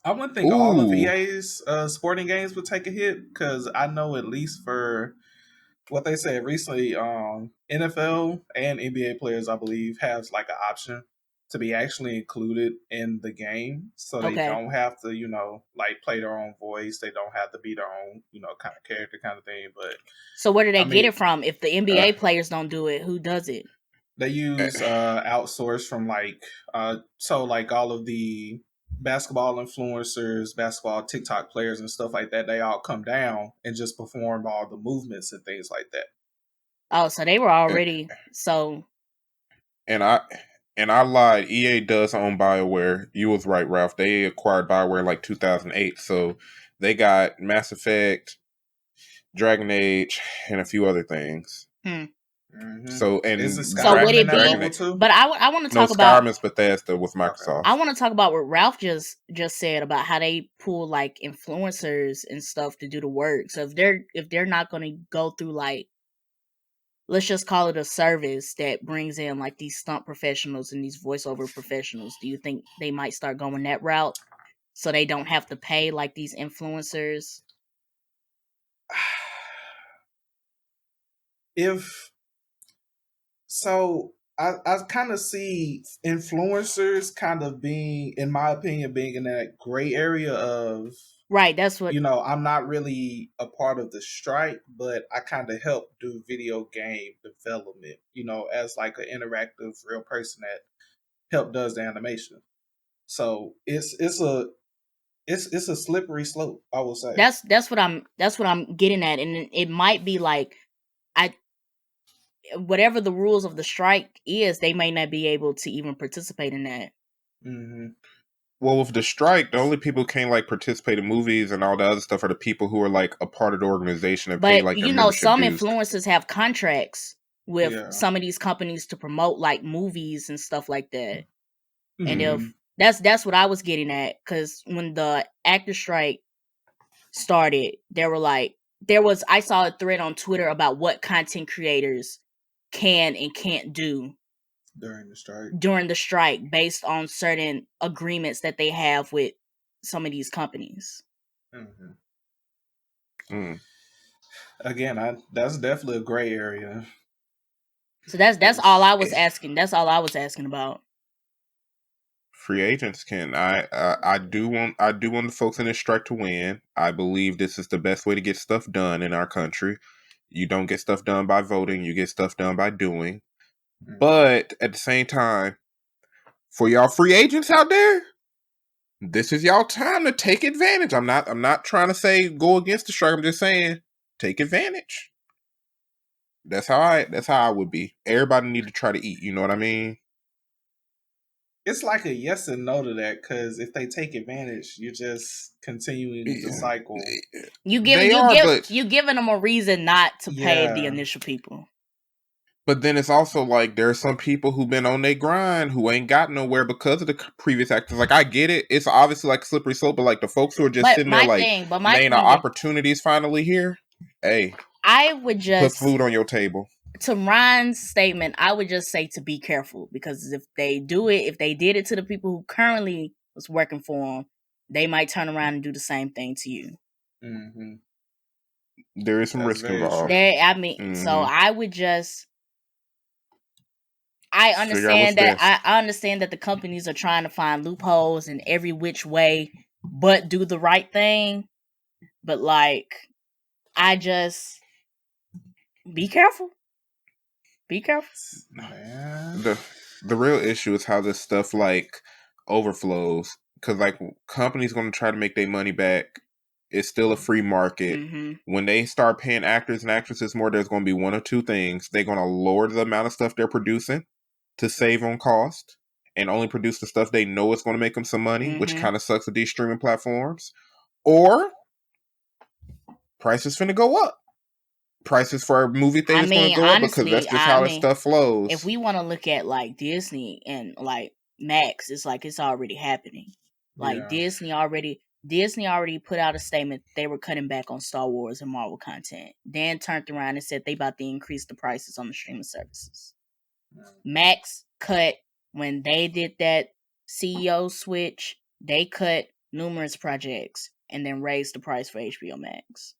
I wouldn't think all of EA's sporting games would take a hit, because I know at least for what they said recently, NFL and NBA players, I believe, have like an option to be actually included in the game, so they don't have to, like play their own voice. They don't have to be their own, kind of character kind of thing. But so where do they get it from? If the NBA players don't do it, who does it? They use outsource from so all of the basketball influencers, basketball TikTok players and stuff like that, they all come down and just perform all the movements and things like that. Oh, so they were already so. And I lied. EA does own BioWare. You was right, Ralph. They acquired BioWare in like 2008. So they got Mass Effect, Dragon Age, and a few other things. Mm-hmm. So would it be? But I want to talk about Skyrim's Bethesda with Microsoft. I want to talk about what Ralph just said about how they pull like influencers and stuff to do the work. So if they're not going to go through like, let's just call it a service that brings in like these stunt professionals and these voiceover professionals, do you think they might start going that route so they don't have to pay like these influencers? I kind of see influencers kind of being, in my opinion, being in that gray area of, right, that's what, I'm not really a part of the strike, but I kind of help do video game development, as like an interactive real person that help does the animation. So it's a slippery slope, I will say. That's what I'm getting at, and it might be like whatever the rules of the strike is, they may not be able to even participate in that. Mm-hmm. Well, with the strike, the only people who can't like participate in movies and all the other stuff are the people who are like a part of the organization and pay like their membership some dues. influencers have contracts with some of these companies to promote like movies and stuff like that. Mm-hmm. And if that's what I was getting at, because when the actor strike started, I saw a thread on Twitter about what content creators can and can't do during the strike based on certain agreements that they have with some of these companies. Mm-hmm. Mm. Again, that's definitely a gray area. So that's all I was asking. That's all I was asking about. Free agents can. I do want the folks in this strike to win. I believe this is the best way to get stuff done in our country. You don't get stuff done by voting. You get stuff done by doing. Mm-hmm. But at the same time, for y'all free agents out there, this is y'all time to take advantage. I'm not trying to say go against the strike. I'm just saying take advantage. That's how I would be. Everybody need to try to eat. You know what I mean? It's like a yes and no to that, because if they take advantage, you're just continuing the cycle. You giving them a reason not to pay the initial people. But then it's also like there are some people who've been on their grind who ain't got nowhere because of the previous actors. Like I get it, it's obviously like a slippery slope, but like the folks who are just sitting there like, man, our opportunity's finally here. Hey, I would just put food on your table. To Ryan's statement, I would just say to be careful, because if they did it to the people who currently was working for them, they might turn around and do the same thing to you. Mm-hmm. There is some risk involved. So I would just. I understand that the companies are trying to find loopholes in every which way, but do the right thing. But like, I just be careful. Be careful. Man. The real issue is how this stuff like overflows, because like companies going to try to make their money back. It's still a free market. Mm-hmm. When they start paying actors and actresses more, there's going to be one of two things. They're going to lower the amount of stuff they're producing to save on cost and only produce the stuff they know is going to make them some money, which kind of sucks with these streaming platforms. Or prices finna go up. Prices for movie theaters going to go up, because that's just how this stuff flows. If we want to look at like Disney and like Max, it's like it's already happening. Like Disney already put out a statement they were cutting back on Star Wars and Marvel content. Then turned around and said they about to increase the prices on the streaming services. Max cut when they did that CEO switch. They cut numerous projects and then raised the price for HBO Max.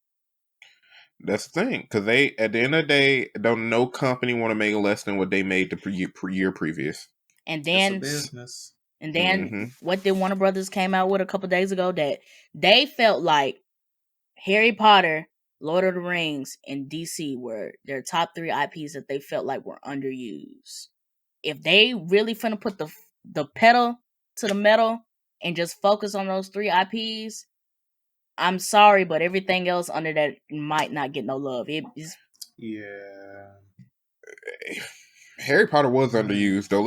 That's the thing, because they, at the end of the day, no company want to make less than what they made the year previous. And then it's a business. And then what did Warner Brothers came out with a couple days ago, that they felt like Harry Potter, Lord of the Rings, and DC were their top 3 IPs that they felt like were underused. If they really finna put the pedal to the metal and just focus on those 3 IPs, I'm sorry, but everything else under that might not get no love. Harry Potter was underused, though.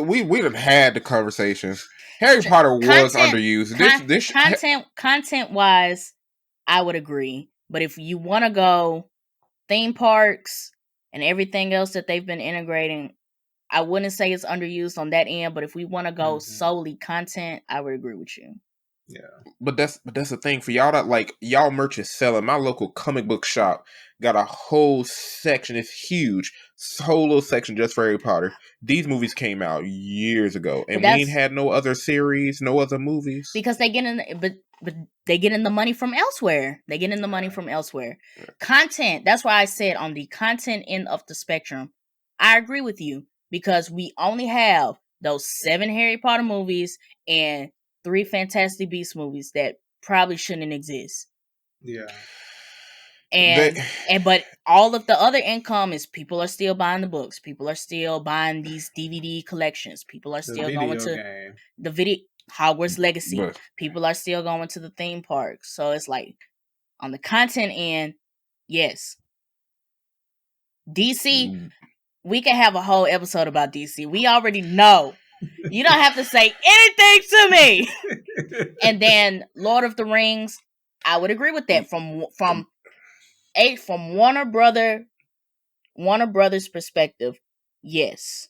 We done had the conversations. Harry Potter was underused. Content wise, I would agree. But if you want to go theme parks and everything else that they've been integrating, I wouldn't say it's underused on that end. But if we want to go solely content, I would agree with you. Yeah, but that's the thing for y'all that like y'all merch is selling. My local comic book shop got a whole section. It's huge, whole little section just for Harry Potter. These movies came out years ago, and we ain't had no other series, no other movies, because they get in. But they get in the money from elsewhere. Content. That's why I said on the content end of the spectrum, I agree with you, because we only have those 7 Harry Potter movies and 3 Fantastic Beasts movies that probably shouldn't exist. Yeah. But all of the other income is people are still buying the books. People are still buying these DVD collections. People are still going to the video Hogwarts Legacy. But people are still going to the theme parks. So it's like on the content end, yes. DC, we can have a whole episode about DC. We already know. You don't have to say anything to me. And then Lord of the Rings, I would agree with that from Warner Brothers perspective. Yes.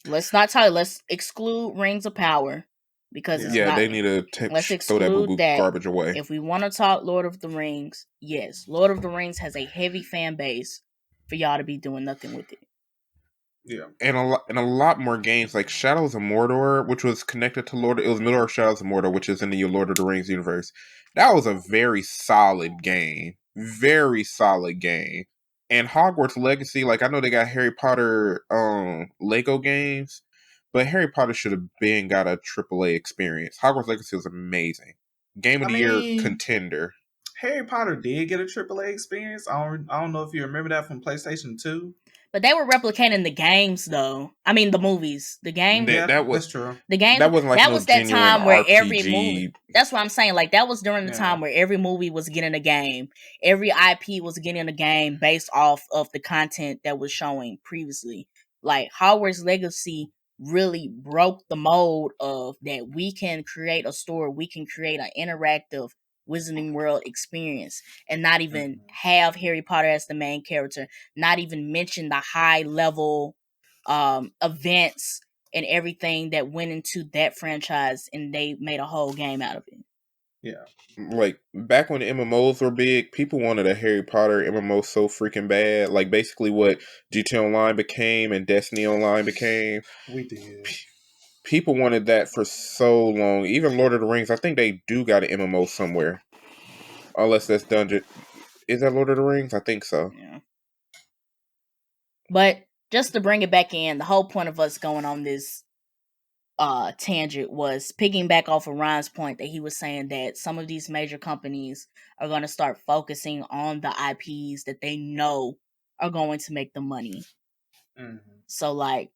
Let's exclude Rings of Power because it's not. They need to throw that boo-boo garbage away. If we want to talk Lord of the Rings, yes, Lord of the Rings has a heavy fan base for y'all to be doing nothing with it. Yeah, and a lot more games like Shadows of Mordor, which was connected to it was Middle Earth Shadows of Mordor, which is in the Lord of the Rings universe. That was a very solid game. Very solid game. And Hogwarts Legacy, like I know they got Harry Potter Lego games, but Harry Potter should have got a AAA experience. Hogwarts Legacy was amazing. Game of the Year contender. Harry Potter did get a AAA experience. I don't know if you remember that from PlayStation 2. But they were replicating the games, though. I mean, the movies, the games. That's true. The game that wasn't like that was that time where RPG. every movie. That's what I'm saying. Like that was during the time where every movie was getting a game, every IP was getting a game based off of the content that was showing previously. Like Hogwarts Legacy really broke the mold of that. We can create a story, we can create an interactive Wizarding World experience and not even have Harry Potter as the main character, not even mention the high level events and everything that went into that franchise, and they made a whole game out of it. Yeah. Like back when MMOs were big, people wanted a Harry Potter MMO so freaking bad. Like basically what GT Online became and Destiny Online became. We did. People wanted that for so long. Even Lord of the Rings, I think they do got an MMO somewhere. Unless that's Dungeon. Is that Lord of the Rings? I think so. Yeah. But just to bring it back in, the whole point of us going on this tangent was picking back off of Ryan's point that he was saying that some of these major companies are going to start focusing on the IPs that they know are going to make the money. Mm-hmm. So like,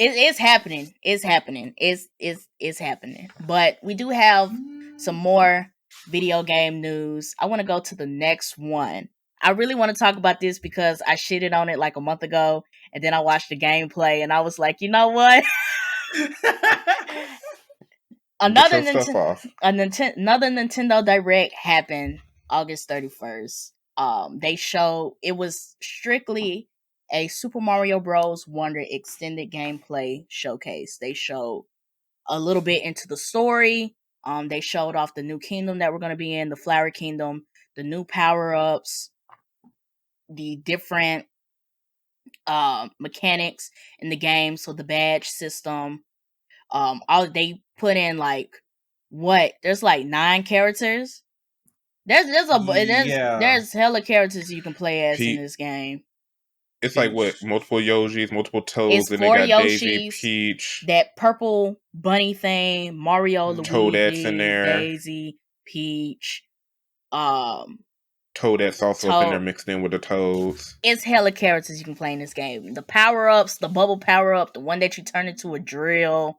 it's happening. It's happening. It's happening. But we do have some more video game news. I want to go to the next one. I really want to talk about this because I shitted on it like a month ago, and then I watched the gameplay, and I was like, you know what? Another Nintendo Direct happened August 31st. They showed, it was strictly a Super Mario Bros. Wonder extended gameplay showcase. They showed a little bit into the story. They showed off the new kingdom that we're going to be in, the Flower Kingdom, the new power-ups, the different mechanics in the game. So the badge system, all they put in like what? There's like 9 characters. There's hella characters you can play as in this game. It's like what, multiple Yoshis, multiple Toads, and they got Yoshis, Daisy, Peach, that purple bunny thing, Mario, Luigi, Toadette's in there, Daisy, Peach, Toadette's also up in there mixed in with the Toads. It's hella characters you can play in this game. The power ups, the bubble power up, the one that you turn into a drill.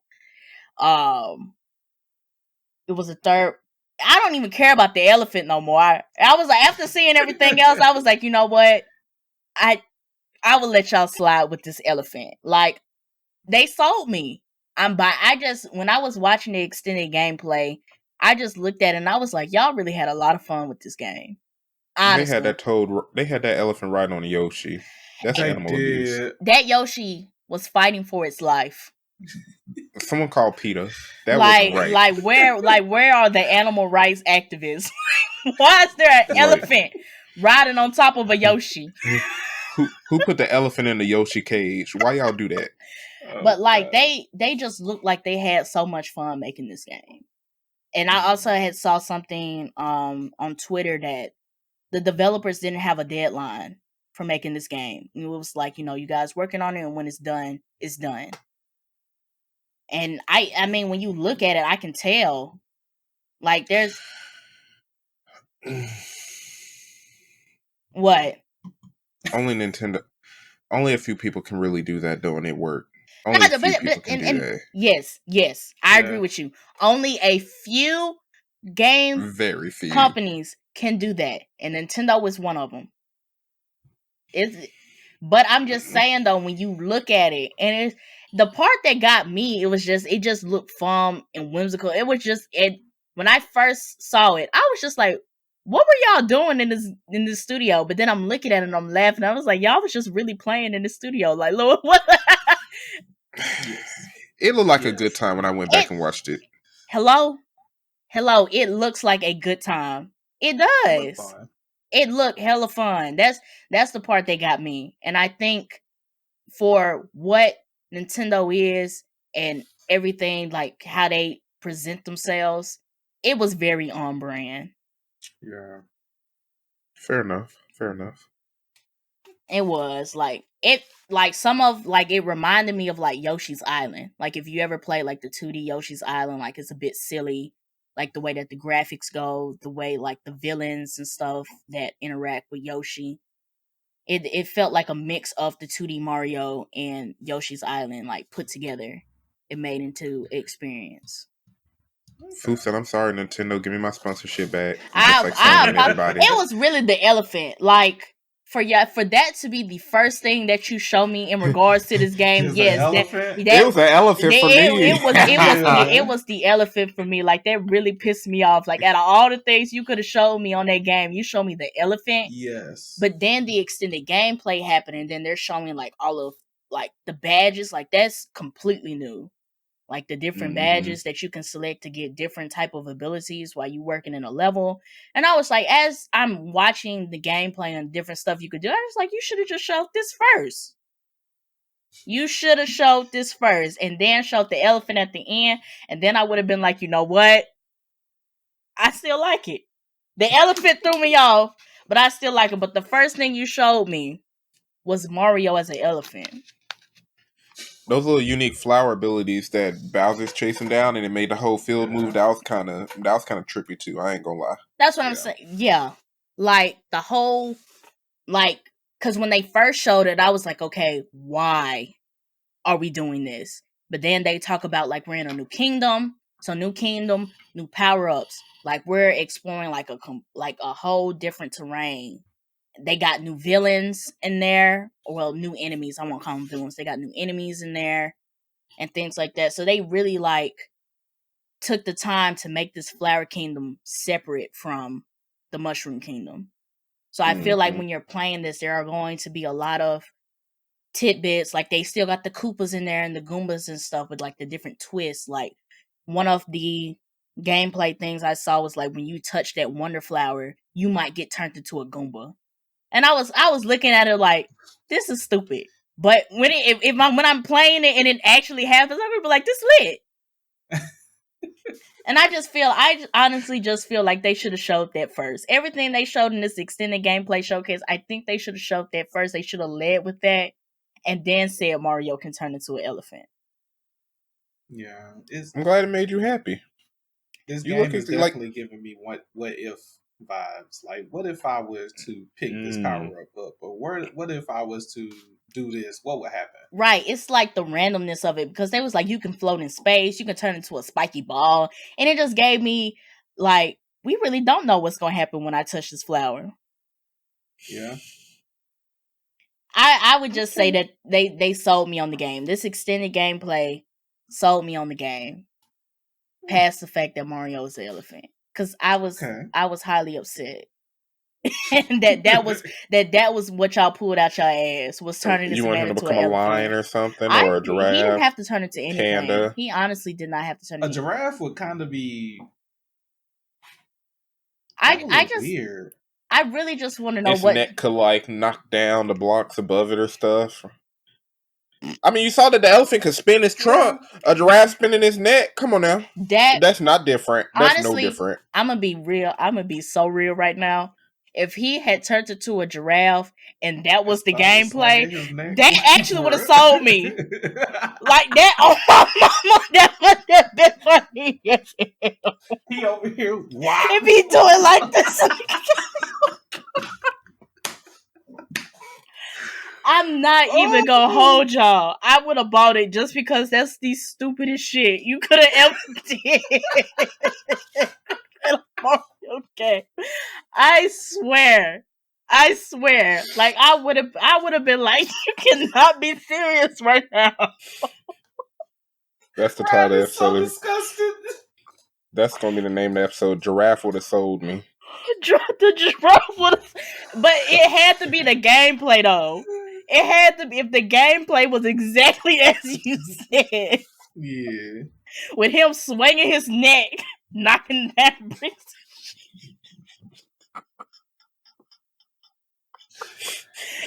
It was a third. I don't even care about the elephant no more. I was like, after seeing everything else, I was like, you know what? I will let y'all slide with this elephant. Like, they sold me. When I was watching the extended gameplay, I just looked at it and I was like, y'all really had a lot of fun with this game. Honestly. They had that elephant riding on a Yoshi. That's animal abuse. That Yoshi was fighting for its life. Someone called PETA. That was right. Where are the animal rights activists? Why is there an elephant riding on top of a Yoshi? Who put the elephant in the Yoshi cage? Why y'all do that? But like they just looked like they had so much fun making this game. And I also saw something on Twitter that the developers didn't have a deadline for making this game. It was like, you guys working on it, and when it's done, it's done. And I mean, when you look at it, I can tell. Like, there's what? Only a few people can really do that doing it work. Only a few people can do that. Yes, I agree with you. Only a few game very few companies can do that, and Nintendo is one of them. But I'm just saying though, when you look at it, and the part that got me, it just looked fun and whimsical. It was just when I first saw it, I was just like, what were y'all doing in this studio? But then I'm looking at it and I'm laughing. I was like, y'all was just really playing in the studio. Like, Lord, what? It looked like a good time when I went back and watched it. Hello, it looks like a good time. It does. It looked hella fun. That's the part that got me. And I think for what Nintendo is and everything, like how they present themselves, it was very on brand. Yeah. Fair enough. It was it reminded me of like Yoshi's Island. Like if you ever play like the 2D Yoshi's Island, like it's a bit silly. Like the way that the graphics go, the way like the villains and stuff that interact with Yoshi. It felt like a mix of the 2D Mario and Yoshi's Island, like put together. It made into experience. Phoop said, "I'm sorry, Nintendo, give me my sponsorship back." Everybody. It was really the elephant. Like for that to be the first thing that you show me in regards to this game, yes, it was an elephant for me. It was the elephant for me. Like that really pissed me off. Like out of all the things you could have showed me on that game, you showed me the elephant. Yes. But then the extended gameplay happened, and then they're showing like all of like the badges. Like that's completely new. Like the different badges that you can select to get different type of abilities while you working in a level. And I was like, as I'm watching the gameplay and different stuff you could do, I was like, you should have just showed this first. You should have showed this first and then showed the elephant at the end. And then I would have been like, you know what? I still like it. The elephant threw me off, but I still like it. But the first thing you showed me was Mario as an elephant. Those little unique flower abilities that Bowser's chasing down, and it made the whole field move. That was kind of trippy too. I ain't gonna lie. That's what I'm saying. Yeah, like the whole, like, because when they first showed it, I was like, okay, why are we doing this? But then they talk about like we're in a new kingdom, so new kingdom, new power ups. Like we're exploring like a whole different terrain. They got new villains in there. Well, new enemies. I won't call them villains. They got new enemies in there and things like that. So they really like took the time to make this Flower Kingdom separate from the Mushroom Kingdom. So I feel like when you're playing this, there are going to be a lot of tidbits. Like they still got the Koopas in there and the Goombas and stuff with like the different twists. Like one of the gameplay things I saw was like when you touch that Wonder Flower, you might get turned into a Goomba. And I was looking at it like, this is stupid. But when when I'm playing it and it actually happens, I'm gonna be like, this lit. And I honestly just feel like they should have showed that first. Everything they showed in this extended gameplay showcase, I think they should have showed that first. They should have led with that and then said Mario can turn into an elephant. Yeah. I'm glad it made you happy. This game is definitely giving me what if vibes. Like, what if I was to pick this power up? Or what if I was to do this? What would happen? Right. It's like the randomness of it, because they was like, you can float in space, you can turn into a spiky ball. And it just gave me, like, we really don't know what's going to happen when I touch this flower. Yeah. I would just say that they sold me on the game. This extended gameplay sold me on the game. Past the fact that Mario is the elephant. Because I was highly upset. And that was what y'all pulled out your ass, was turning this man into an elephant. You want him to become a lion or something, or a giraffe? He didn't have to turn into anything. Panda. He honestly did not have to turn into anything. A giraffe would kind of be weird. I really just want to know its neck could like knock down the blocks above it or stuff. I mean, you saw that the elephant could spin his trunk. A giraffe spinning his neck. Come on now. That's not different. That's honestly, no different. I'm gonna be real. I'm gonna be so real right now. If he had turned into a giraffe and that was the gameplay, that actually would have sold me. Like that. Oh my mama, that would have been funny. He over here. Wow. If he do it like this. I'm not even gonna hold y'all. I would have bought it just because that's the stupidest shit you could have ever did. Okay. I swear. Like I would have been like, you cannot be serious right now. That's the title of the episode. So disgusted. That's gonna be the name of the episode. Giraffe would have sold me. The giraffe would have, but it had to be the gameplay though. It had to be if the gameplay was exactly as you said. Yeah. With him swinging his neck, knocking that bricks.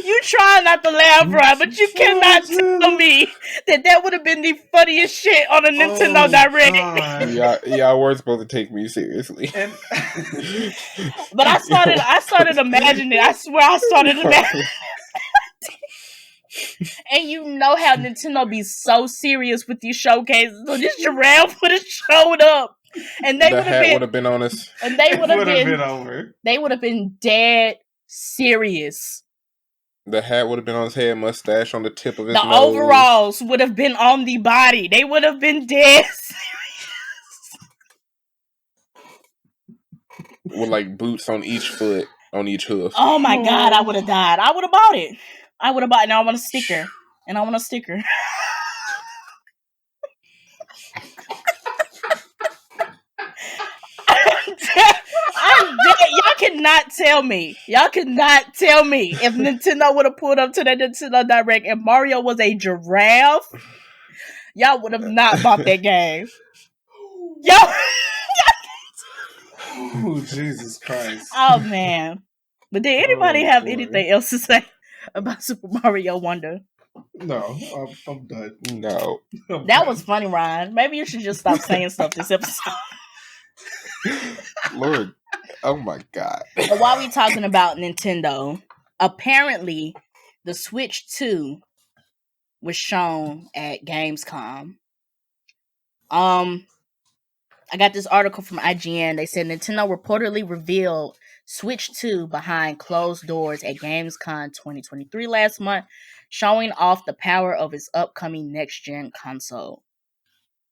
You try not to laugh, right? But you cannot tell me that would have been the funniest shit on a Nintendo Direct. Y'all weren't supposed to take me seriously. But I started imagining. I swear, I started imagining. And you know how Nintendo be so serious with these showcases. So this giraffe would have showed up, and they would have been on us, and they would have been over. They would have been dead serious. The hat would have been on his head, mustache on the tip of his nose. The overalls would have been on the body. They would have been dead serious. With like boots on each foot, on each hoof. Oh my God, I would have died. I would have bought it. Now I want a sticker. And I want a sticker. I'm dead. Y'all cannot tell me if Nintendo would have pulled up to the Nintendo Direct and Mario was a giraffe, y'all would have not bought that game. Y'all. Oh, Jesus Christ. Oh, man. But did anybody have anything else to say about Super Mario Wonder? No, I'm done. No. That was funny, Ryan. Maybe you should just stop saying stuff this episode. Lord. Oh my God. But while we talking about Nintendo, apparently the Switch 2 was shown at Gamescom. I got this article from IGN. They said Nintendo reportedly revealed Switch 2 behind closed doors at Gamescom 2023 last month, showing off the power of its upcoming next-gen console.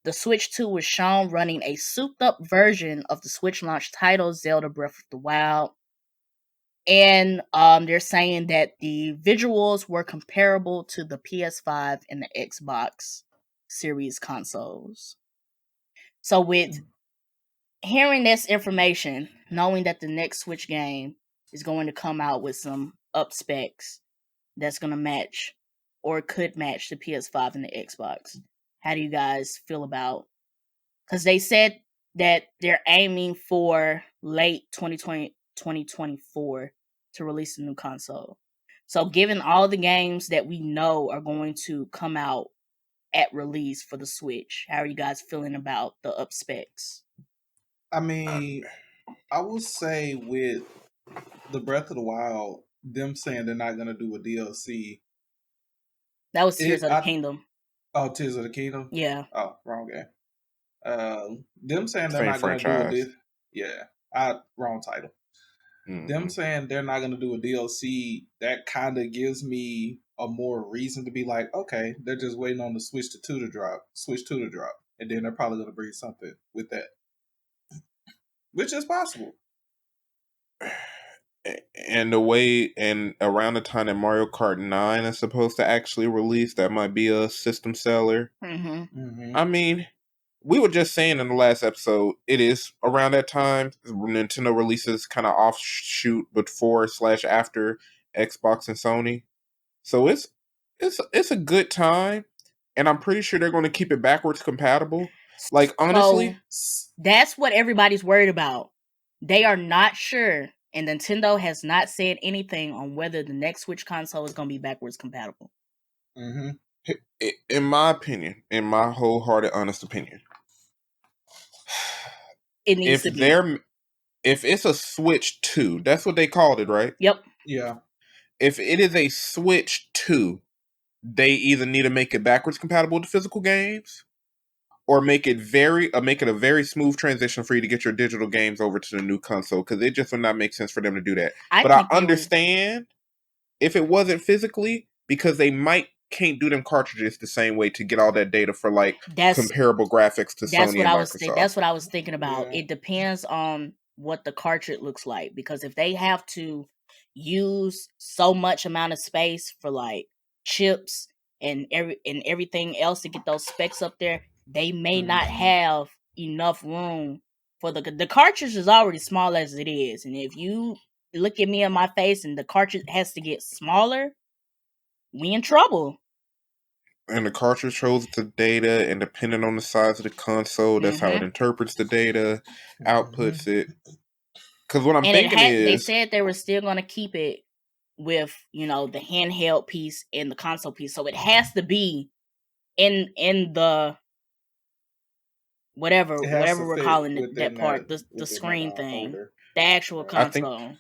The Switch 2 was shown running a souped-up version of the Switch launch title, Zelda Breath of the Wild. And they're saying that the visuals were comparable to the PS5 and the Xbox Series consoles. So with hearing this information, knowing that the next Switch game is going to come out with some up specs that's going to match or could match the PS5 and the Xbox, how do you guys feel about? Because they said that they're aiming for late 2024 to release a new console. So given all the games that we know are going to come out at release for the Switch, how are you guys feeling about the up specs? I mean, I will say with the Breath of the Wild, them saying they're not going to do a DLC. That was Tears of the Kingdom. Oh, Tears of the Kingdom? Yeah. Oh, wrong game. Them saying they're not going to do wrong title. Mm-hmm. Them saying they're not going to do a DLC, that kind of gives me a more reason to be like, okay, they're just waiting on the Switch 2 to drop, and then they're probably going to bring something with that, which is possible. And around the time that Mario Kart 9 is supposed to actually release, that might be a system seller. Mm-hmm. Mm-hmm. I mean, we were just saying in the last episode, it is around that time Nintendo releases kind of offshoot before/after Xbox and Sony. So it's a good time, and I'm pretty sure they're going to keep it backwards compatible. Like, honestly, that's what everybody's worried about. They are not sure, and Nintendo has not said anything on whether the next Switch console is going to be backwards compatible. Mm-hmm. In my opinion, in my wholehearted, honest opinion, it needs to be. If it's a Switch 2, that's what they called it, right? Yep. Yeah. If it is a Switch 2, they either need to make it backwards compatible to physical games, or make it a very smooth transition for you to get your digital games over to the new console, because it just would not make sense for them to do that. But I understand if it wasn't physically, because they can't do them cartridges the same way to get all that data for comparable graphics to Sony and Microsoft. That's what I was thinking about. Yeah. It depends on what the cartridge looks like, because if they have to use so much amount of space for like chips and everything else to get those specs up there, they may not have enough room for the cartridge is already small as it is, and if you look at me in my face and the cartridge has to get smaller, we in trouble. And the cartridge shows the data, and depending on the size of the console, that's how it interprets the data, outputs it. Because what I'm thinking is, they said they were still going to keep it with, you know, the handheld piece and the console piece, so it has to be in the whatever we're calling that part, the screen thing, the actual console.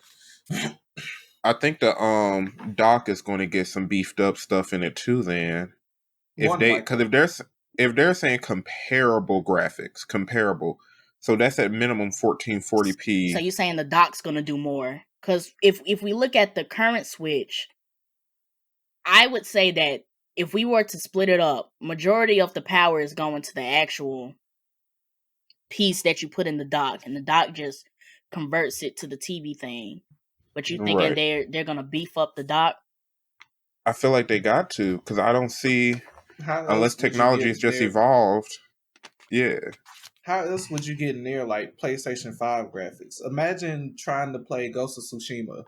I think the dock is going to get some beefed up stuff in it too. Then, if they're saying comparable graphics, so that's at minimum 1440p. So you're saying the dock's going to do more? Because if we look at the current Switch, I would say that if we were to split it up, majority of the power is going to the actual piece that you put in the dock, and the dock just converts it to the TV thing. But you thinking they're gonna beef up the dock? I feel like they got to, because I don't see, unless technology has just evolved. Yeah. How else would you get near like PlayStation 5 graphics? Imagine trying to play Ghost of Tsushima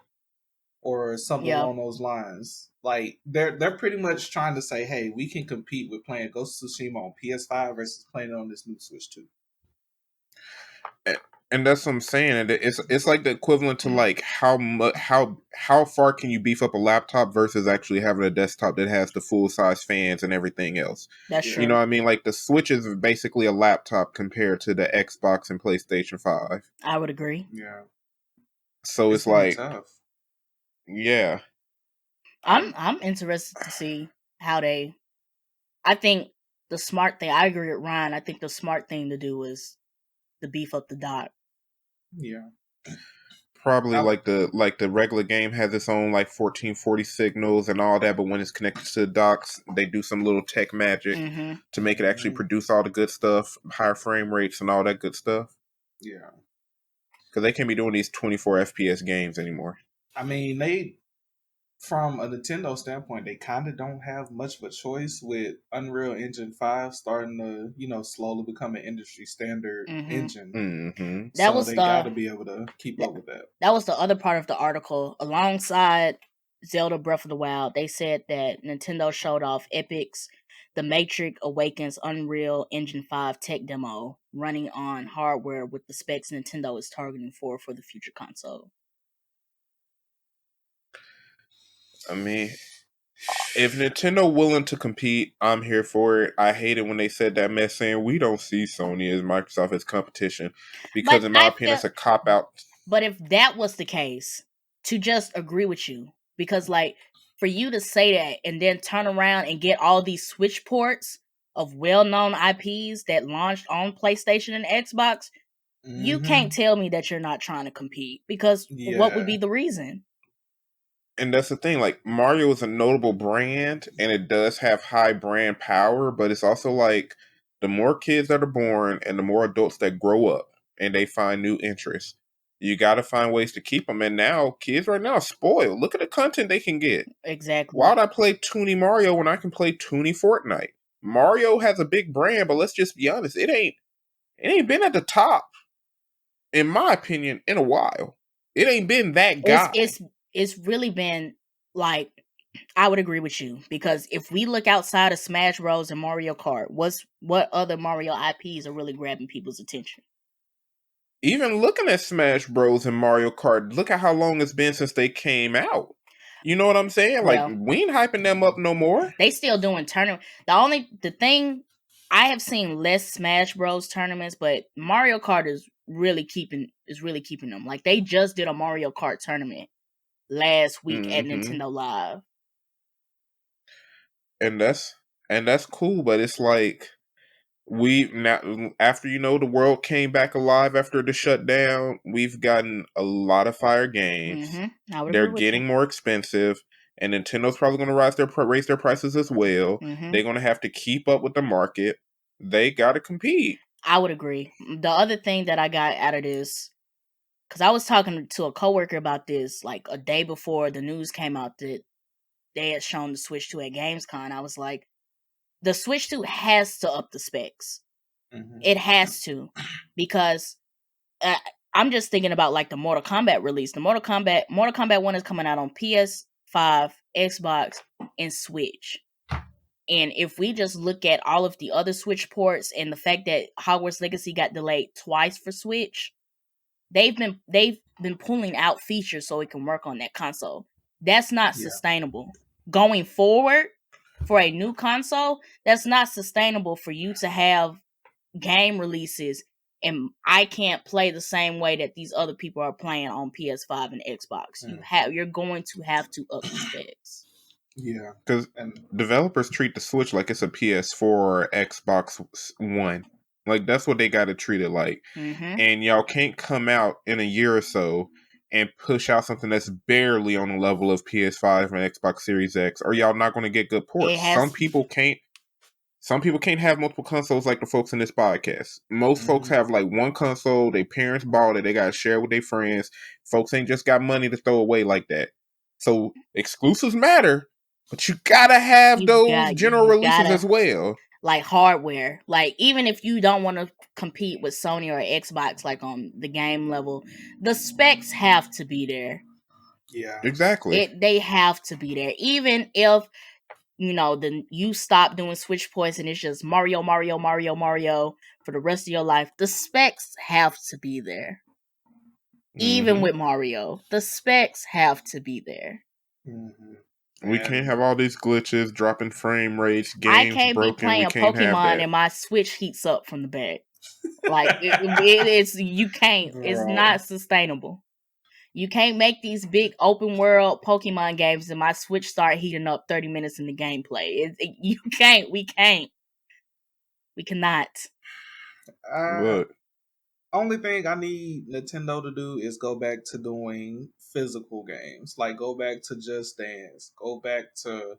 or something along those lines. Like they're pretty much trying to say, hey, we can compete with playing Ghost of Tsushima on PS5 versus playing it on this new Switch 2. And that's what I'm saying. It's like the equivalent to like how far can you beef up a laptop versus actually having a desktop that has the full size fans and everything else. That's true. You know what I mean? Like the Switch is basically a laptop compared to the Xbox and PlayStation 5. I would agree. Yeah. So it's like tough. Yeah. I'm interested to see how they. I think the smart thing. I agree with Ryan. I think the smart thing to do is to beef up the dock. Yeah. Probably like the regular game has its own like 1440 signals and all that, but when it's connected to the docks, they do some little tech magic to make it actually produce all the good stuff, higher frame rates and all that good stuff. Yeah. Because they can't be doing these 24 FPS games anymore. I mean, from a Nintendo standpoint, they kind of don't have much of a choice with Unreal Engine 5 starting to, you know, slowly become an industry standard engine. So they got to be able to keep up with that. That was the other part of the article. Alongside Zelda Breath of the Wild, they said that Nintendo showed off Epic's The Matrix Awakens Unreal Engine 5 tech demo running on hardware with the specs Nintendo is targeting for the future console. I mean, if Nintendo willing to compete, I'm here for it. I hate it when they said that mess saying we don't see Sony as Microsoft as competition, because in my opinion, it's a cop out. But if that was the case, to just agree with you, because like for you to say that and then turn around and get all these Switch ports of well-known IPs that launched on PlayStation and Xbox, you can't tell me that you're not trying to compete, because what would be the reason? And that's the thing, like Mario is a notable brand and it does have high brand power, but it's also like the more kids that are born and the more adults that grow up and they find new interests, you got to find ways to keep them. And now kids right now are spoiled. Look at the content they can get. Exactly. Why would I play Toonie Mario when I can play Toonie Fortnite? Mario has a big brand, but let's just be honest, it ain't been at the top, in my opinion, in a while. It ain't been that guy. It's really been like, I would agree with you, because if we look outside of Smash Bros. And Mario Kart, what other Mario IPs are really grabbing people's attention? Even looking at Smash Bros. And Mario Kart, look at how long it's been since they came out. You know what I'm saying? Like, we ain't hyping them up no more. They still doing tournaments. The thing, I have seen less Smash Bros. Tournaments, but Mario Kart is really keeping them. Like, they just did a Mario Kart tournament last week at Nintendo Live. And that's cool, but it's like now after the world came back alive after the shutdown, we've gotten a lot of fire games. They're getting more expensive, and Nintendo's probably going to raise their prices as well. They're going to have to keep up with the market. They got to compete. I would agree. The other thing that I got out of this because I was talking to a coworker about this like a day before the news came out that they had shown the Switch 2 at Gamescom. I was like, the Switch 2 has to up the specs. Mm-hmm. It has to, because I'm just thinking about like the Mortal Kombat release. The Mortal Kombat 1 is coming out on PS5, Xbox, and Switch. And if we just look at all of the other Switch ports and the fact that Hogwarts Legacy got delayed twice for Switch, they've been pulling out features so it can work on that console. That's not sustainable. Going forward for a new console, that's not sustainable for you to have game releases and I can't play the same way that these other people are playing on PS5 and Xbox. You're going to have to up the specs. Yeah, because developers treat the Switch like it's a PS4 or Xbox One. Like, that's what they got to treat it like. Mm-hmm. And y'all can't come out in a year or so and push out something that's barely on the level of PS5 and Xbox Series X, or y'all not going to get good ports. Some people can't have multiple consoles like the folks in this podcast. Most folks have like one console, their parents bought it, they got to share with their friends. Folks ain't just got money to throw away like that. So exclusives matter, but you gotta have those general releases as well. Like hardware. Like, even if you don't want to compete with Sony or Xbox, like on the game level, the specs have to be there. Yeah. Exactly. They have to be there. Even if, you stop doing Switch points and it's just Mario for the rest of your life, the specs have to be there. Even with Mario, the specs have to be there. Mm-hmm. We can't have all these glitches, dropping frame rates, games I can't broken. be playing Pokemon and my Switch heats up from the back. Like, it's you can't. Bro. It's not sustainable. You can't make these big open world Pokemon games and my Switch start heating up 30 minutes in the gameplay. You can't. We can't. We cannot. Look. Only thing I need Nintendo to do is go back to doing physical games. Like, go back to Just Dance. Go back to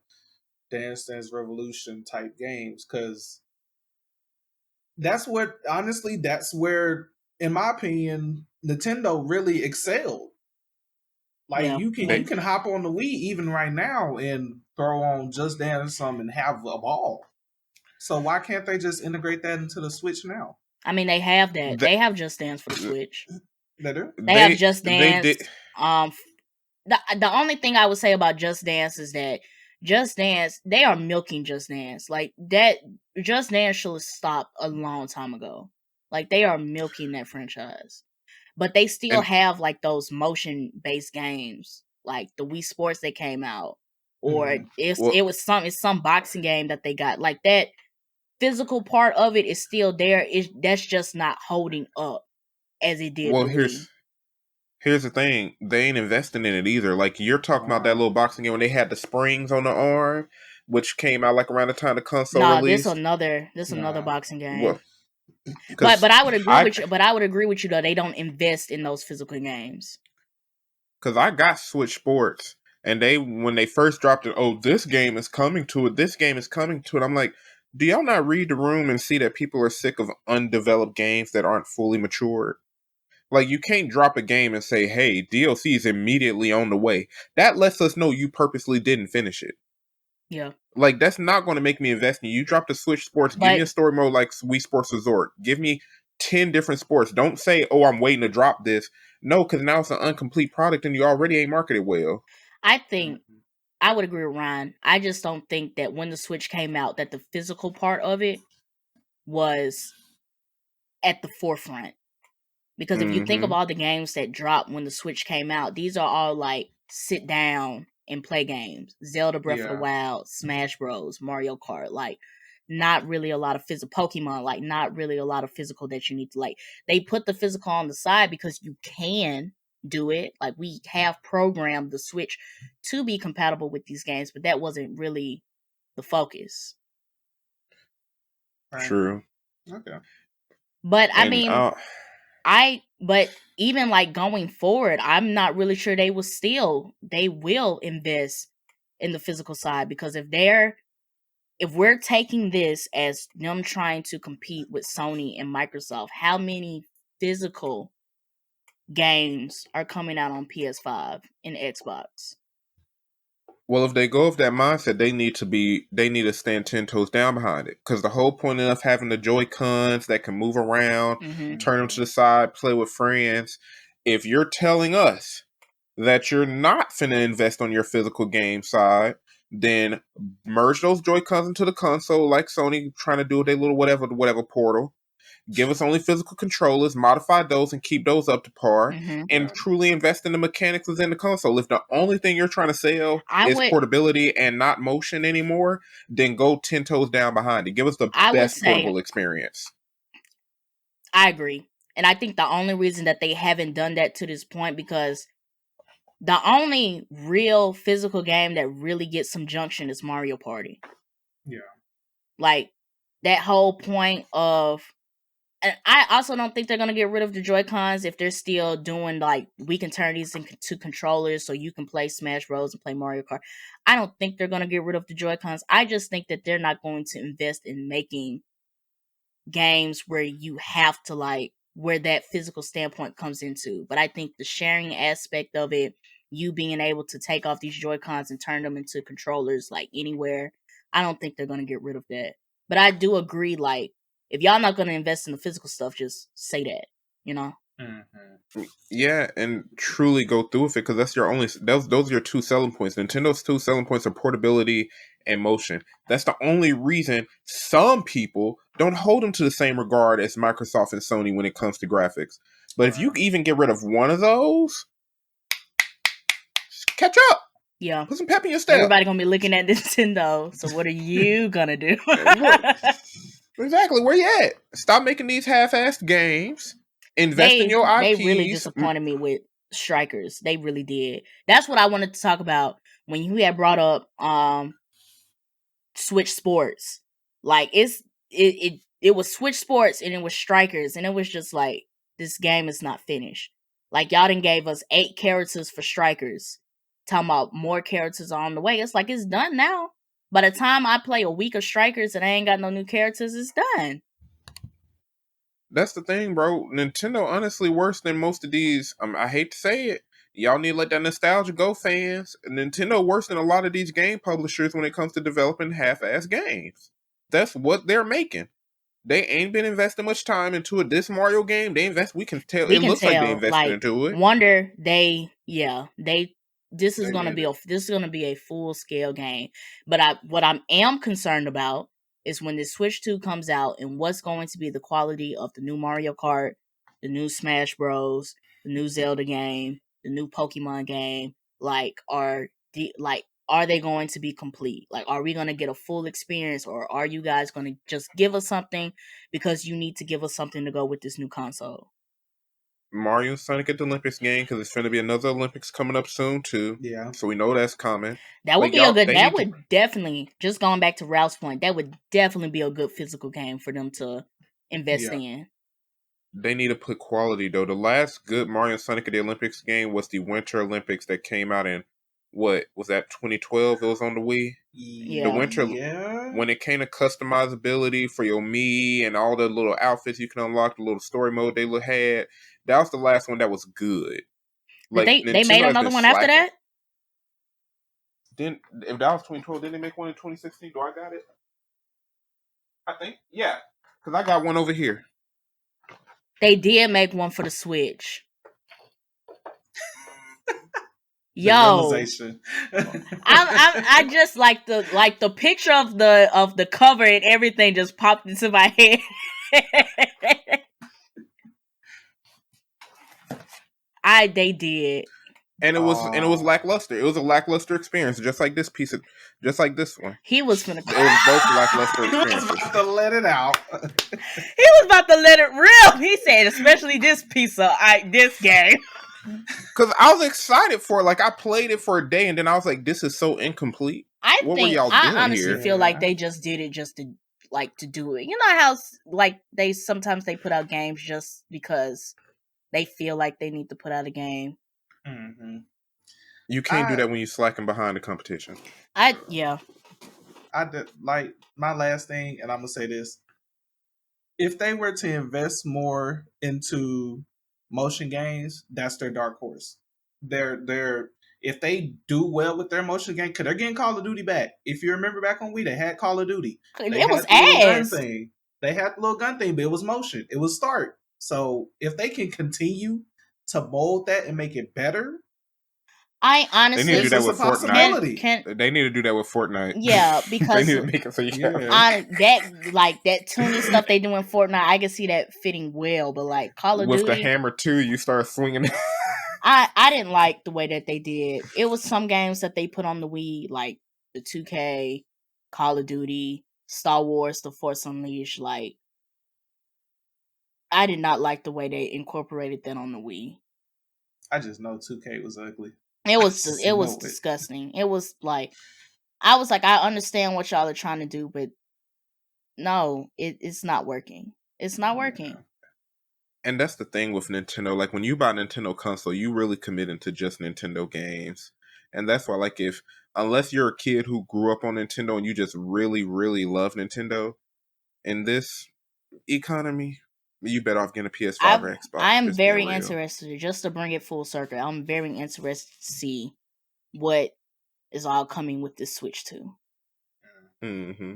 Dance Dance Revolution type games. Because that's where, in my opinion, Nintendo really excelled. Like, you can hop on the Wii even right now and throw on Just Dance some and have a ball. So why can't they just integrate that into the Switch now? I mean, they have that. They have Just Dance for the Switch. They do? They have Just Dance. The only thing I would say about Just Dance is that Just Dance, they are milking Just Dance. Like, that Just Dance should have stopped a long time ago. Like, they are milking that franchise. But they still have, like, those motion-based games. Like, the Wii Sports that came out. Or it's some boxing game that they got. Like, that physical part of it is still there. That's just not holding up as it did. Well, here's the thing. They ain't investing in it either. Like, you're talking about that little boxing game when they had the springs on the arm, which came out like around the time the console released. This another boxing game. Well, but I would agree with you. But I would agree with you though. They don't invest in those physical games. Because I got Switch Sports, and when they first dropped it, this game is coming to it. This game is coming to it. I'm like, do y'all not read the room and see that people are sick of undeveloped games that aren't fully matured? Like, you can't drop a game and say, hey, DLC is immediately on the way. That lets us know you purposely didn't finish it. Yeah. Like, that's not going to make me invest in you. You dropped a Switch Sports. Give me a story mode like Wii Sports Resort. Give me 10 different sports. Don't say, I'm waiting to drop this. No, because now it's an incomplete product and you already ain't marketed well. I think I would agree with Ryan. I just don't think that when the Switch came out that the physical part of it was at the forefront. Because if you think of all the games that dropped when the Switch came out, these are all like sit down and play games. Zelda Breath of the Wild, Smash Bros, Mario Kart, like not really a lot of physical. Pokemon, like not really a lot of physical that you need to like. They put the physical on the side because you can do it. Like, we have programmed the Switch to be compatible with these games, but that wasn't really the focus. True. Okay. But I mean, but even like going forward, I'm not really sure they will invest in the physical side, because if we're taking this as them trying to compete with Sony and Microsoft, how many physical games are coming out on PS5 and Xbox. Well, if they go with that mindset, they need to stand 10 toes down behind it. Because the whole point of having the Joy-Cons that can move around, turn them to the side, play with friends. If you're telling us that you're not finna invest on your physical game side, then merge those Joy-Cons into the console like Sony trying to do with their little whatever portal. Give us only physical controllers, modify those, and keep those up to par, and truly invest in the mechanics within the console. If the only thing you're trying to sell is portability and not motion anymore, then go 10 toes down behind it. Give us the best portable experience. I agree. And I think the only reason that they haven't done that to this point, because the only real physical game that really gets some junction is Mario Party. Yeah. Like, that whole point of... And I also don't think they're going to get rid of the Joy-Cons if they're still doing, like, we can turn these into controllers so you can play Smash Bros. And play Mario Kart. I don't think they're going to get rid of the Joy-Cons. I just think that they're not going to invest in making games where you have to, like, where that physical standpoint comes into. But I think the sharing aspect of it, you being able to take off these Joy-Cons and turn them into controllers, like, anywhere, I don't think they're going to get rid of that. But I do agree, like, if y'all not going to invest in the physical stuff, just say that, you know? Yeah, and truly go through with it, because that's your only... Those are your two selling points. Nintendo's two selling points are portability and motion. That's the only reason some people don't hold them to the same regard as Microsoft and Sony when it comes to graphics. But if you even get rid of one of those, catch up. Yeah. Put some pep in your step. Everybody going to be looking at Nintendo, so what are you going to do? Exactly. Where you at? Stop making these half-assed games. Invest in your IPs. They really disappointed me with Strikers. They really did. That's what I wanted to talk about when you had brought up Switch Sports. Like, it was Switch Sports and it was Strikers, and it was just like, this game is not finished. Like, y'all done gave us 8 characters for Strikers. Talking about more characters are on the way. It's like, it's done now. By the time I play a week of Strikers and I ain't got no new characters, it's done. That's the thing, bro. Nintendo, honestly, worse than most of these. I hate to say it. Y'all need to let that nostalgia go, fans. Nintendo worse than a lot of these game publishers when it comes to developing half-ass games. That's what they're making. They ain't been investing much time into it. This Mario game, they invest. We can tell. It looks like they invested into it. Wonder This is gonna be a full scale game. But what I am concerned about is when the Switch 2 comes out and what's going to be the quality of the new Mario Kart, the new Smash Bros, the new Zelda game, the new Pokemon game. Like, are they going to be complete? Like, are we going to get a full experience, or are you guys going to just give us something because you need to give us something to go with this new console? Mario Sonic at the Olympics game, because it's going to be another Olympics coming up soon too. Yeah. So we know that's coming. That would be a good... That would definitely, just going back to Ralph's point, that would definitely be a good physical game for them to invest in. They need to put quality, though. The last good Mario Sonic at the Olympics game was the Winter Olympics that came out in, what, was that 2012? It was on the Wii? Yeah. The Winter... When it came to customizability for your Mii and all the little outfits you can unlock, the little story mode they had... That was the last one that was good. Like, they made another one after that? If that was 2012, didn't they make one in 2016? Do I got it? I think. Yeah. Because I got one over here. They did make one for the Switch. Yo. I just like the picture of the cover and everything just popped into my head. They did. And it was lackluster. It was a lackluster experience, just like this one. He was finna. It was both lackluster experiences. He was about to let it out. He was about to let it rip. He said, especially this piece of this game. Because I was excited for it. Like, I played it for a day, and then I was like, "This is so incomplete." I honestly feel like they just did it just to do it. You know how like they sometimes put out games just because they feel like they need to put out a game. Mm-hmm. You can't do that when you're slacking behind the competition. I did, like, my last thing, and I'm gonna say this: if they were to invest more into motion games, that's their dark horse. They're if they do well with their motion game, because they're getting Call of Duty back. If you remember back on Wii, they had Call of Duty. They it was had the little gun ass. thing. They had the little gun thing, but it was motion. It was start. So if they can continue to mold that and make it better, I honestly, they need to do that with Fortnite. They need to do that with Fortnite. Yeah, because they need to make it so you can. On that tuning stuff they do in Fortnite, I can see that fitting well. But like Call of Duty, with the hammer too, you start swinging. I didn't like the way that they did. It was some games that they put on the Wii, like the 2K, Call of Duty, Star Wars, The Force Unleashed. Like, I did not like the way they incorporated that on the Wii. I just know 2K was ugly. It was disgusting. It was like, I was like, I understand what y'all are trying to do, but no, it's not working. It's not working. And that's the thing with Nintendo. Like, when you buy a Nintendo console, you really committing to just Nintendo games. And that's why, like, unless you're a kid who grew up on Nintendo and you just really, really love Nintendo, in this economy, you better off getting a PS5 or Xbox. I am very interested, just to bring it full circle, I'm very interested to see what is all coming with this Switch 2. Mm-hmm.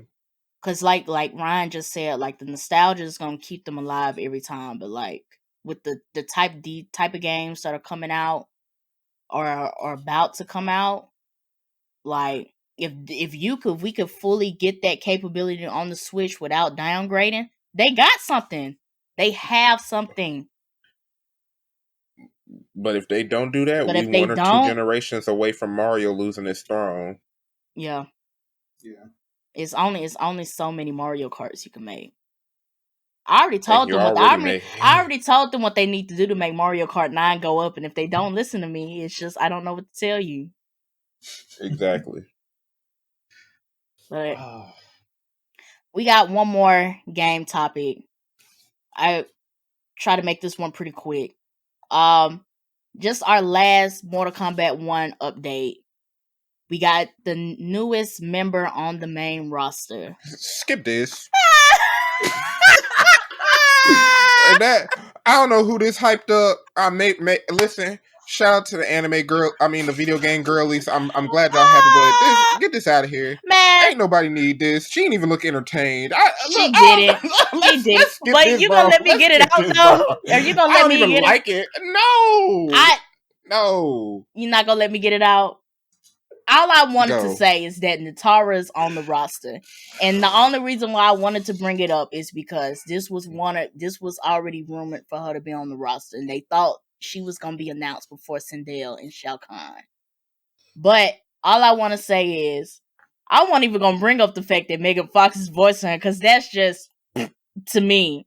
Because like Ryan just said, like, the nostalgia is going to keep them alive every time. But like, with the type of games that are coming out or are about to come out, like, if we could fully get that capability on the Switch without downgrading, they got something. They have something. But if they don't do that, we 1 or 2 generations away from Mario losing his throne. Yeah. Yeah. It's only so many Mario Karts you can make. I already told them I already told them what they need to do to make Mario Kart 9 go up, and if they don't listen to me, it's just I don't know what to tell you. Exactly. But we got one more game topic. I try to make this one pretty quick. Just our last Mortal Kombat 1 update. We got the newest member on the main roster. Skip this. I don't know who this hyped up. Listen. Shout out to the anime girl. I mean, the video game girlies. I'm glad y'all happy, but get this out of here. Man, ain't nobody need this. She didn't even look entertained. She did it. But you gonna let me get it out though? Are you gonna let me get it? No. No. You're not gonna let me get it out? All I wanted to say is that Natara's on the roster, and the only reason why I wanted to bring it up is because this was already rumored for her to be on the roster, and they thought she was gonna be announced before Sindel and Shao Kahn. But all I want to say is, I wasn't even gonna bring up the fact that Megan Fox is voicing her, because that's just, to me,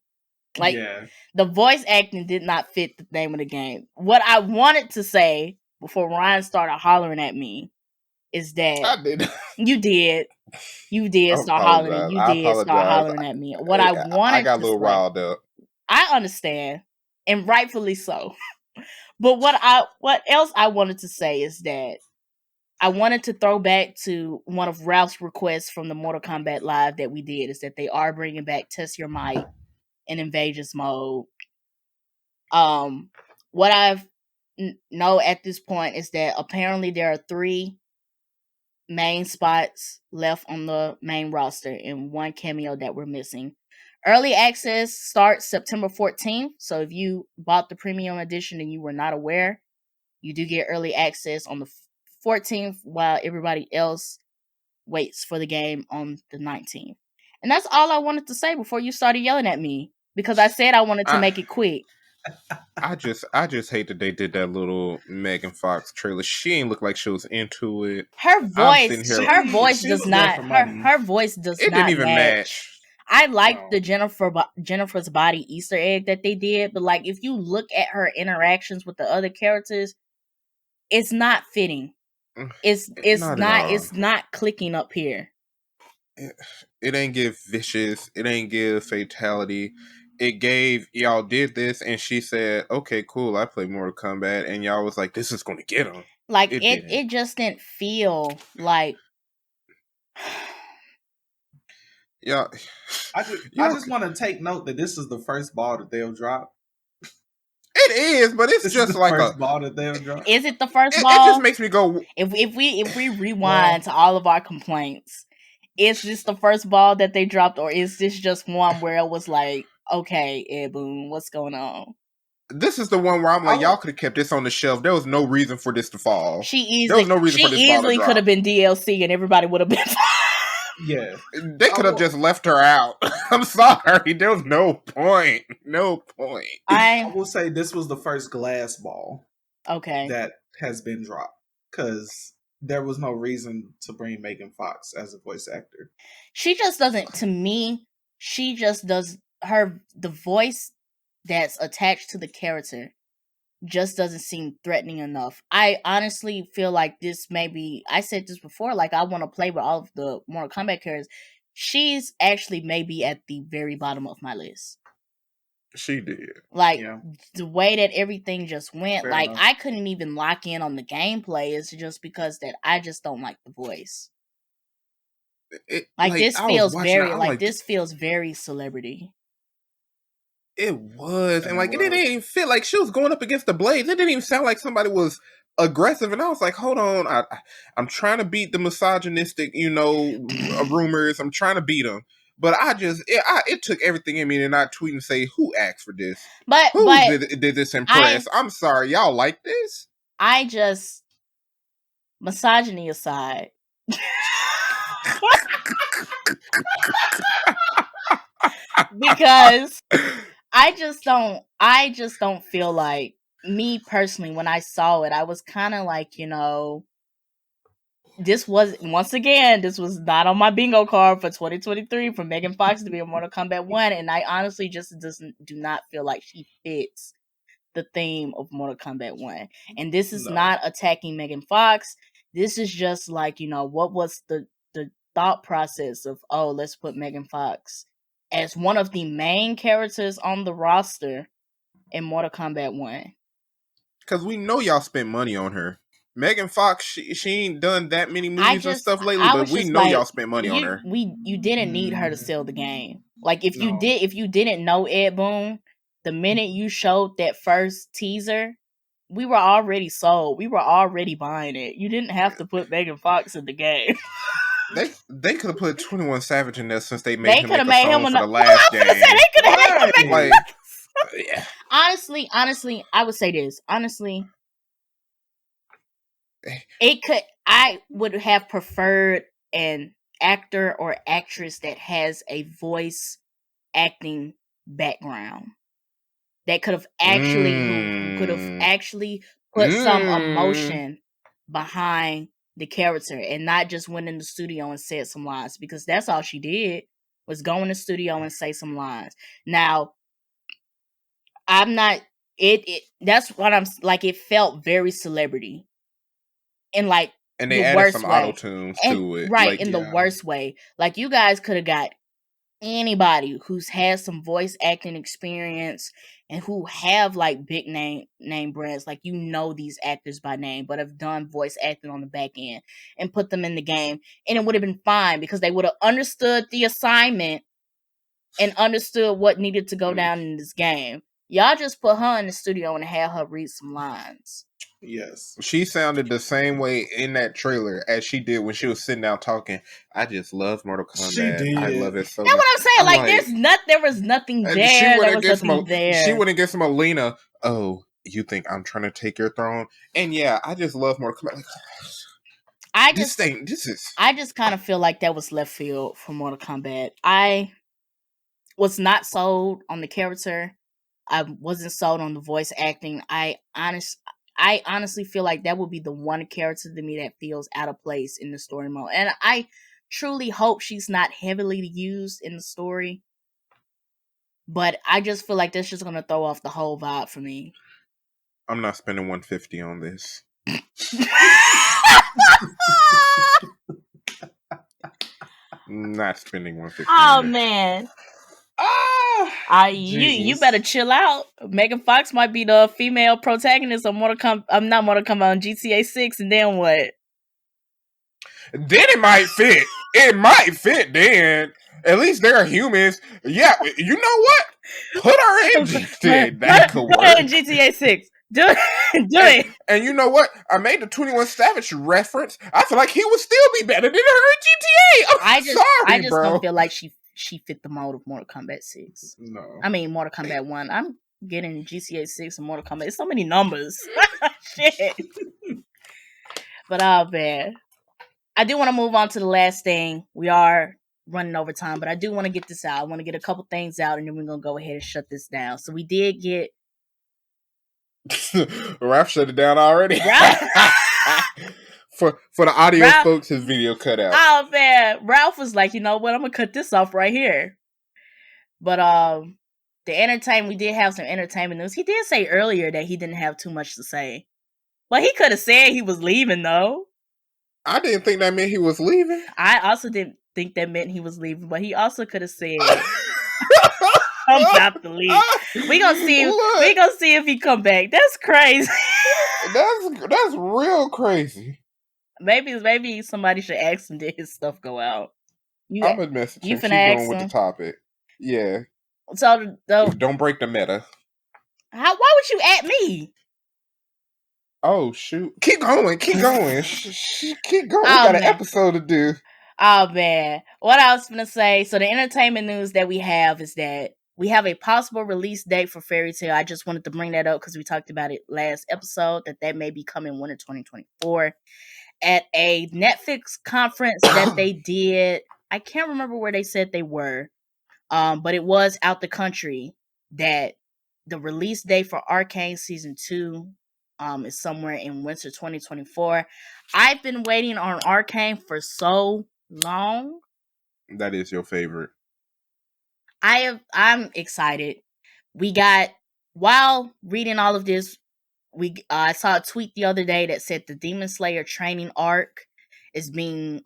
like, the voice acting did not fit the name of the game. What I wanted to say before Ryan started hollering at me is that I did. You did start hollering. You did start hollering at me. What I wanted, I got a little riled up. I understand, and rightfully so. But what else I wanted to say is that I wanted to throw back to one of Ralph's requests from the Mortal Kombat Live that we did, is that they are bringing back Test Your Might in Invasions mode. What I've know at this point is that apparently there are 3 main spots left on the main roster and 1 cameo that we're missing. Early access starts September 14th, so if you bought the premium edition and you were not aware, you do get early access on the 14th, while everybody else waits for the game on the 19th. And that's all I wanted to say before you started yelling at me, because I said I wanted to make it quick. I just hate that they did that little Megan Fox trailer. She ain't look like she was into it. Her voice does not It didn't even match. I like the Jennifer's Body Easter egg that they did, but like, if you look at her interactions with the other characters, it's not fitting. It's not clicking up here. It ain't give vicious. It ain't give fatality. It gave, y'all did this, and she said, okay, cool, I play Mortal Kombat, and y'all was like, this is going to get him. Like, it just didn't feel like... Yeah, I just want to take note that this is the first ball that they'll drop. It is, but it's just like first ball that they'll drop. Is it the first ball? It just makes me go. If we rewind to all of our complaints, is this the first ball that they dropped, or is this just one where it was like, okay, Ed Boon, what's going on? This is the one where I'm like, y'all could have kept this on the shelf. There was no reason for this to fall. There was no reason for this ball to drop. She easily could have been DLC, and everybody would have been fine. Yeah, they could have just left her out. I'm sorry, there was no point. No point. I will say this was the first glass ball. Okay, that has been dropped because there was no reason to bring Megan Fox as a voice actor. She just doesn't. To me, she just does the voice that's attached to the character just doesn't seem threatening enough. I honestly feel like this maybe, I said this before, like I want to play with all of the Mortal Kombat characters. She's actually maybe at the very bottom of my list. She did. Like, the way that everything just went, Fair like, enough. I couldn't even lock in on the gameplay. It's just because that I just don't like the voice. This feels very celebrity. It was, and like it didn't even feel like she was going up against the Blades. It didn't even sound like somebody was aggressive, and I was like, hold on, I'm trying to beat the misogynistic, rumors. I'm trying to beat them, but it took everything in me to not tweet and say who asked for this, who did this impress. I'm sorry, y'all like this. I just, misogyny aside. Because I just don't feel like, me personally, when I saw it, I was kind of like, this was not on my bingo card for 2023 for Megan Fox to be a Mortal Kombat 1, and I honestly just do not feel like she fits the theme of Mortal Kombat 1. And this is not attacking Megan Fox. This is just like, what was the thought process of, let's put Megan Fox as one of the main characters on the roster in Mortal Kombat 1. Because we know y'all spent money on her. Megan Fox, she ain't done that many movies and stuff lately, but we know y'all spent money on her. You didn't need her to sell the game. Like, if you didn't know Ed Boon, the minute you showed that first teaser, we were already sold. We were already buying it. You didn't have to put Megan Fox in the game. They could have put 21 Savage in there since they made him for the last game. They could have made him Honestly, I would say this. Honestly, I would have preferred an actor or actress that has a voice acting background that could have actually put some emotion behind the character and not just went in the studio and said some lines, because that's all she did was go in the studio and say some lines. Now, I'm not that's what I'm like, it felt very celebrity in like and they added some auto tunes to it, right? Like, in the worst way. Like, you guys could have got anybody who's had some voice acting experience and who have like big name brands, like, these actors by name, but have done voice acting on the back end, and put them in the game, and it would have been fine because they would have understood the assignment and understood what needed to go down in this game. Y'all just put her in the studio and had her read some lines. Yes. She sounded the same way in that trailer as she did when she was sitting down talking. I just love Mortal Kombat. She did. I love it so much. That's what I'm saying. Like, there was nothing there. She wouldn't get some Alina. Oh, you think I'm trying to take your throne? And yeah, I just love Mortal Kombat. I just kind of feel like that was left field for Mortal Kombat. I was not sold on the character. I wasn't sold on the voice acting. I honestly feel like that would be the one character to me that feels out of place in the story mode. And I truly hope she's not heavily used in the story. But I just feel like that's just going to throw off the whole vibe for me. I'm not spending $150 on this. Not spending $150. Oh, man. You better chill out. Megan Fox might be the female protagonist of not Mortal Kombat, on GTA 6, and then what? Then it might fit. It might fit then. At least they're humans. Yeah, you know what? Put her in GTA. That could work. Put her in GTA 6. Do it. And you know what? I made the 21 Savage reference. I feel like he would still be better than her in GTA. I just don't feel like she fit the mold of Mortal Kombat 6. No. I mean Mortal Kombat 1. I'm getting GTA 6 and Mortal Kombat. It's so many numbers. Shit. But man. I do want to move on to the last thing. We are running over time, but I do want to get this out. I want to get a couple things out, and then we're going to go ahead and shut this down. So we did get... Ralph shut it down already. For the audio folks, his video cut out. Oh, man. Ralph was like, you know what? I'm going to cut this off right here. But the entertainment, we did have some entertainment news. He did say earlier that he didn't have too much to say. Well, he could have said he was leaving, though. I didn't think that meant he was leaving. I also didn't think that meant he was leaving, but he also could have said, "I'm about to leave." We gonna see. We gonna see if he come back. That's crazy. That's real crazy. Maybe somebody should ask him, did his stuff go out? I'm gonna message him. She's going with the topic. Yeah. So don't break the meta. Why would you at me? Oh, shoot. Keep going. Keep going. Keep going. We got an episode to do. Oh, man. What I was going to say, so the entertainment news that we have is that we have a possible release date for Fairy Tail. I just wanted to bring that up because we talked about it last episode, that may be coming winter 2024. At a Netflix conference that they did, I can't remember where they said they were, but it was out the country, that the release date for Arcane Season 2 is somewhere in winter 2024. I've been waiting on Arcane for so long. That is your favorite. I'm excited. While reading all of this, I saw a tweet the other day that said the Demon Slayer training arc is being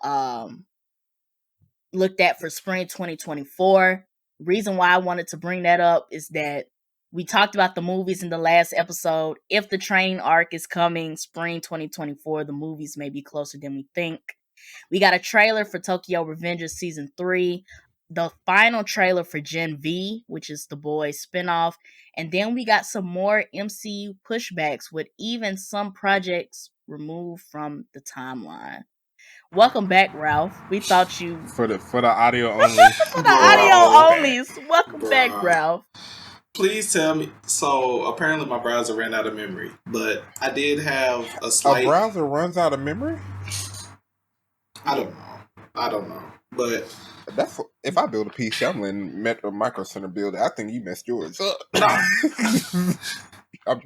looked at for spring 2024. Reason why I wanted to bring that up is that we talked about the movies in the last episode. If the training arc is coming spring 2024, the movies may be closer than we think. We got a trailer for Tokyo Revengers Season 3, the final trailer for Gen V, which is the Boys spinoff, and then we got some more MCU pushbacks with even some projects removed from the timeline. Welcome back, Ralph. We thought you... For the audio only. For the audio onlys. Welcome back, Ralph. Please tell me. So apparently my browser ran out of memory, but I did have a slight... A browser runs out of memory? I don't know. But that's if I build a PC, I'm letting Metro Micro Center build it. I think you messed yours up. I'm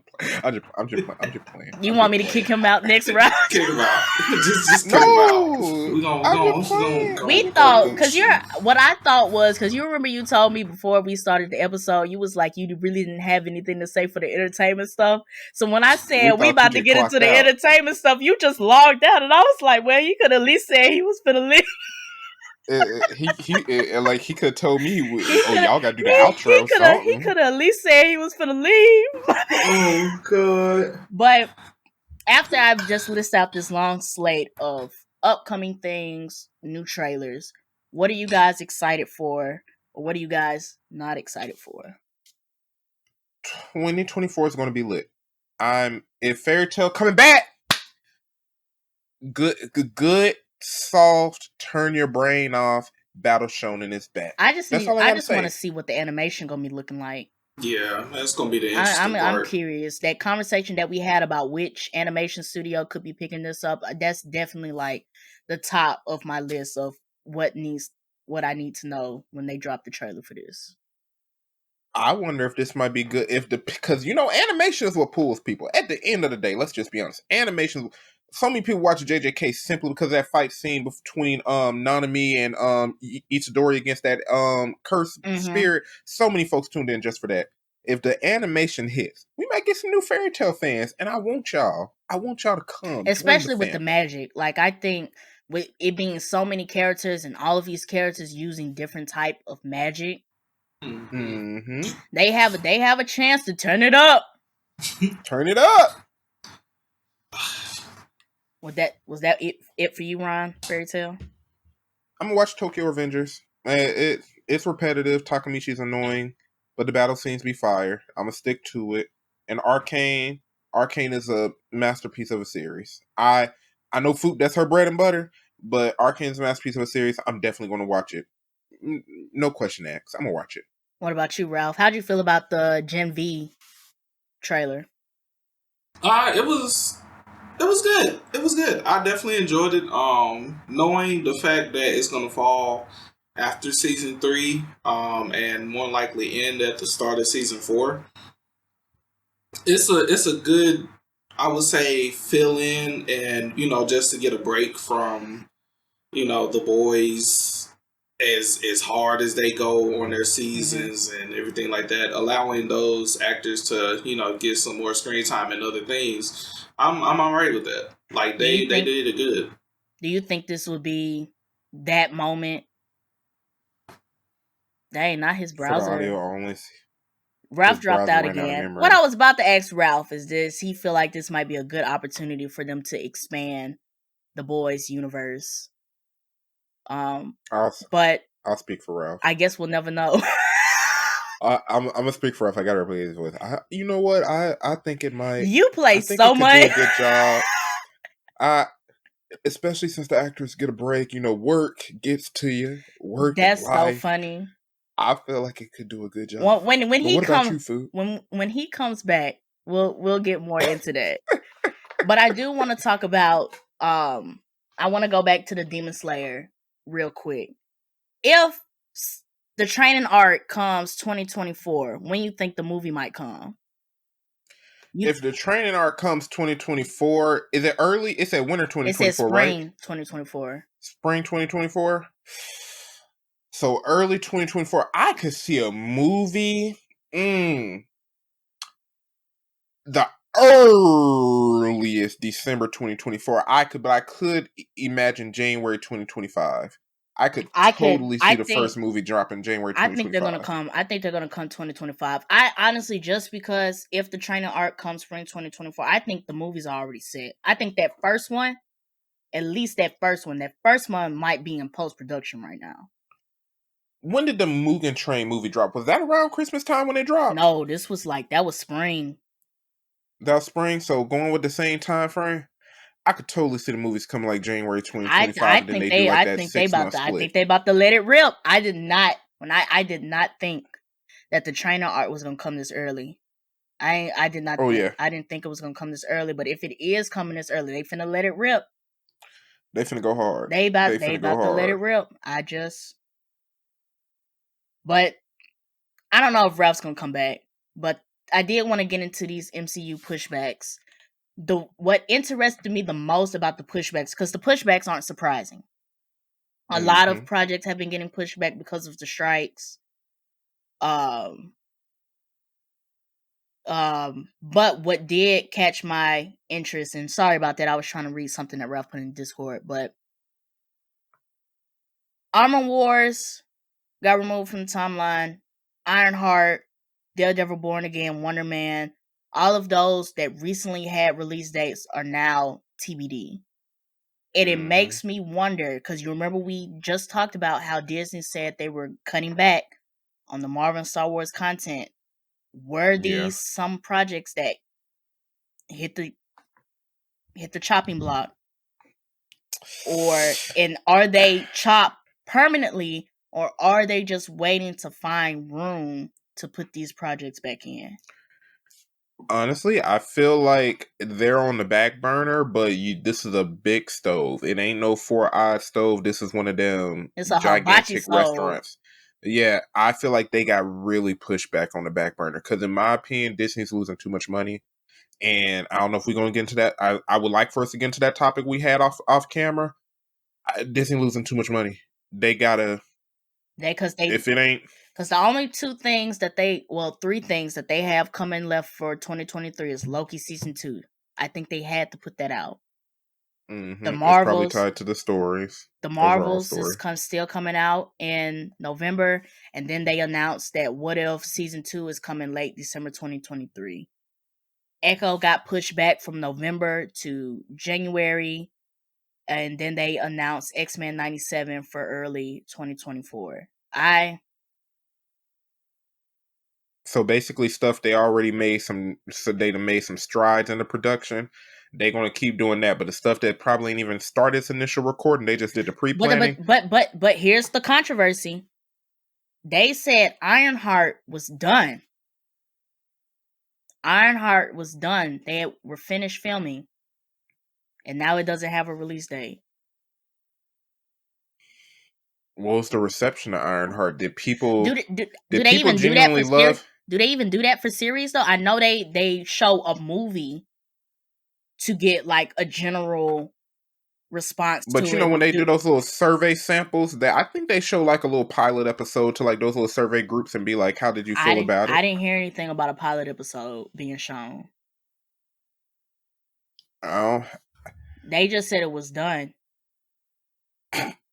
just playing. You want me to kick him out next round? Kick him out. just kick him out. We thought, because what I thought was, because you remember you told me before we started the episode, you was like, you really didn't have anything to say for the entertainment stuff. So when I said we about to get into the entertainment stuff, you just logged out, and I was like, well, you could at least say he was finna leave. He could have told me, y'all gotta do the outro. He could have at least said he was finna leave. Oh god! But after I've just listed out this long slate of upcoming things, new trailers, what are you guys excited for, or what are you guys not excited for? 2024 is going to be lit. If Fairy Tail coming back, good. Soft, turn your brain off. Battle Shonen is back. I just want to see what the animation gonna be looking like. Yeah, that's gonna be the interesting part. I'm curious. That conversation that we had about which animation studio could be picking this up, that's definitely like the top of my list of what I need to know when they drop the trailer for this. I wonder if this might be good because animation is what pulls people. At the end of the day, let's just be honest. Animation. So many people watch JJK simply because of that fight scene between Nanami and Itadori against that cursed spirit. So many folks tuned in just for that. If the animation hits, we might get some new Fairy Tail fans, and I want y'all to come. Especially with the magic. Like, I think with it being so many characters and all of these characters using different type of magic, they have a chance to turn it up. Turn it up. Was that it for you, Ron? Fairy Tail? I'm gonna watch Tokyo Revengers. It's repetitive. Takamishi's annoying, but the battle scenes be fire. I'm gonna stick to it. And Arcane is a masterpiece of a series. I know Phoop, that's her bread and butter, but Arcane's a masterpiece of a series. I'm definitely gonna watch it. No question asked. I'm gonna watch it. What about you, Ralph? How'd you feel about the Gen V trailer? It was good. It was good. I definitely enjoyed it. Knowing the fact that it's gonna fall after season 3, and more likely end at the start of season 4. It's a good, I would say, fill in, and just to get a break from the boys as hard as they go on their seasons and everything like that, allowing those actors to get some more screen time and other things. I'm alright with that. Like they did it good. Do you think this would be that moment? Dang, not his browser. For the audio only. Ralph dropped out again. What I was about to ask Ralph is this: he feel like this might be a good opportunity for them to expand the boys' universe. But I'll speak for Ralph. I guess we'll never know. I'm gonna speak for Ralph. I gotta replace this with. You know what? I think it might. You play so much. Do a good job. Especially since the actors get a break. Work gets to you. Work. That's so funny. I feel like it could do a good job. When he comes, when he comes back, we'll get more into that. But I do want to talk about. I want to go back to the Demon Slayer real quick. If the training arc comes 2024, when you think the movie might come? If the training arc comes 2024, is it early? It said winter 2024, it says spring, right? 2024. Spring 2024? So early 2024, I could see a movie. The earliest December 2024. I could imagine January 2025. I could totally see the first movie dropping January 2025. I think they're gonna come 2025. I honestly, just because if the training arc comes spring 2024, I think the movie's already set. I think that first one might be in post-production right now. When did the Mugen Train movie drop? Was that around Christmas time when it dropped? No, that was spring. That was spring, so going with the same time frame, I could totally see the movies coming like January 2025. I think they about to let it rip. I did not think that the China art was gonna come this early. I did not. I didn't think it was gonna come this early. But if it is coming this early, they finna let it rip. They finna go hard. They about to let it rip. But I don't know if Ralph's gonna come back. But I did want to get into these MCU pushbacks. What interested me the most about the pushbacks, because the pushbacks aren't surprising. A lot of projects have been getting pushed back because of the strikes. But what did catch my interest, and sorry about that, I was trying to read something that Ralph put in Discord, but Armor Wars got removed from the timeline. Ironheart, Daredevil Born Again, Wonder Man, all of those that recently had release dates are now TBD. And it makes me wonder, because you remember we just talked about how Disney said they were cutting back on the Marvel and Star Wars content. Were these some projects that hit the chopping block? And are they chopped permanently, or are they just waiting to find room to put these projects back in? Honestly, I feel like they're on the back burner, but this is a big stove. It ain't no 4-eyed stove. This is one of them gigantic restaurants. Yeah, I feel like they got really pushed back on the back burner because, in my opinion, Disney's losing too much money. And I don't know if we're going to get into that. I would like for us to get into that topic we had off camera. Disney losing too much money. They gotta. Because the only three things that they have coming left for 2023 is Loki season 2. I think they had to put that out. The Marvels, it's probably tied to the stories. The Marvels is still coming out in November, and then they announced that What If season 2 is coming late December 2023. Echo got pushed back from November to January, and then they announced X-Men 97 for early 2024. So basically, stuff they already made they made some strides in the production. They're gonna keep doing that, but the stuff that probably ain't even started its initial recording, they just did the pre-planning. But here's the controversy. They said Ironheart was done. Ironheart was done. They were finished filming, and now it doesn't have a release date. What was the reception of Ironheart? Did people do they even genuinely do that for love? Do they even do that for series though? I know they show a movie to get like a general response. But to you know when they do those little survey samples, that I think they show like a little pilot episode to like those little survey groups and be like, "How did you feel about it?" I didn't hear anything about a pilot episode being shown. Oh, they just said it was done.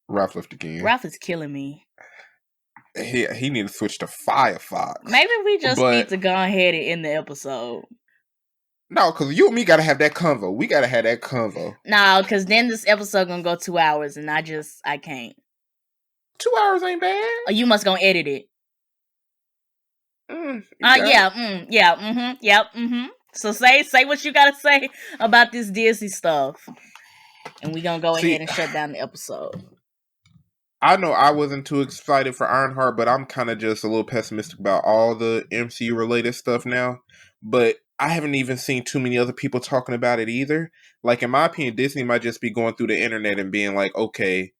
Ralph left again. Ralph is killing me. He need to switch to Firefox. Maybe we just need to go ahead and end the episode. No, because you and me gotta have that convo. We gotta have that convo. No, because then this episode gonna go 2 hours, and I can't. 2 hours ain't bad. Oh, you must gonna edit it. So say what you gotta say about this Disney stuff, and we gonna go ahead and shut down the episode. I know I wasn't too excited for Ironheart, but I'm kind of just a little pessimistic about all the MCU related stuff now. But I haven't even seen too many other people talking about it either. Like, in my opinion, Disney might just be going through the internet and being like, okay,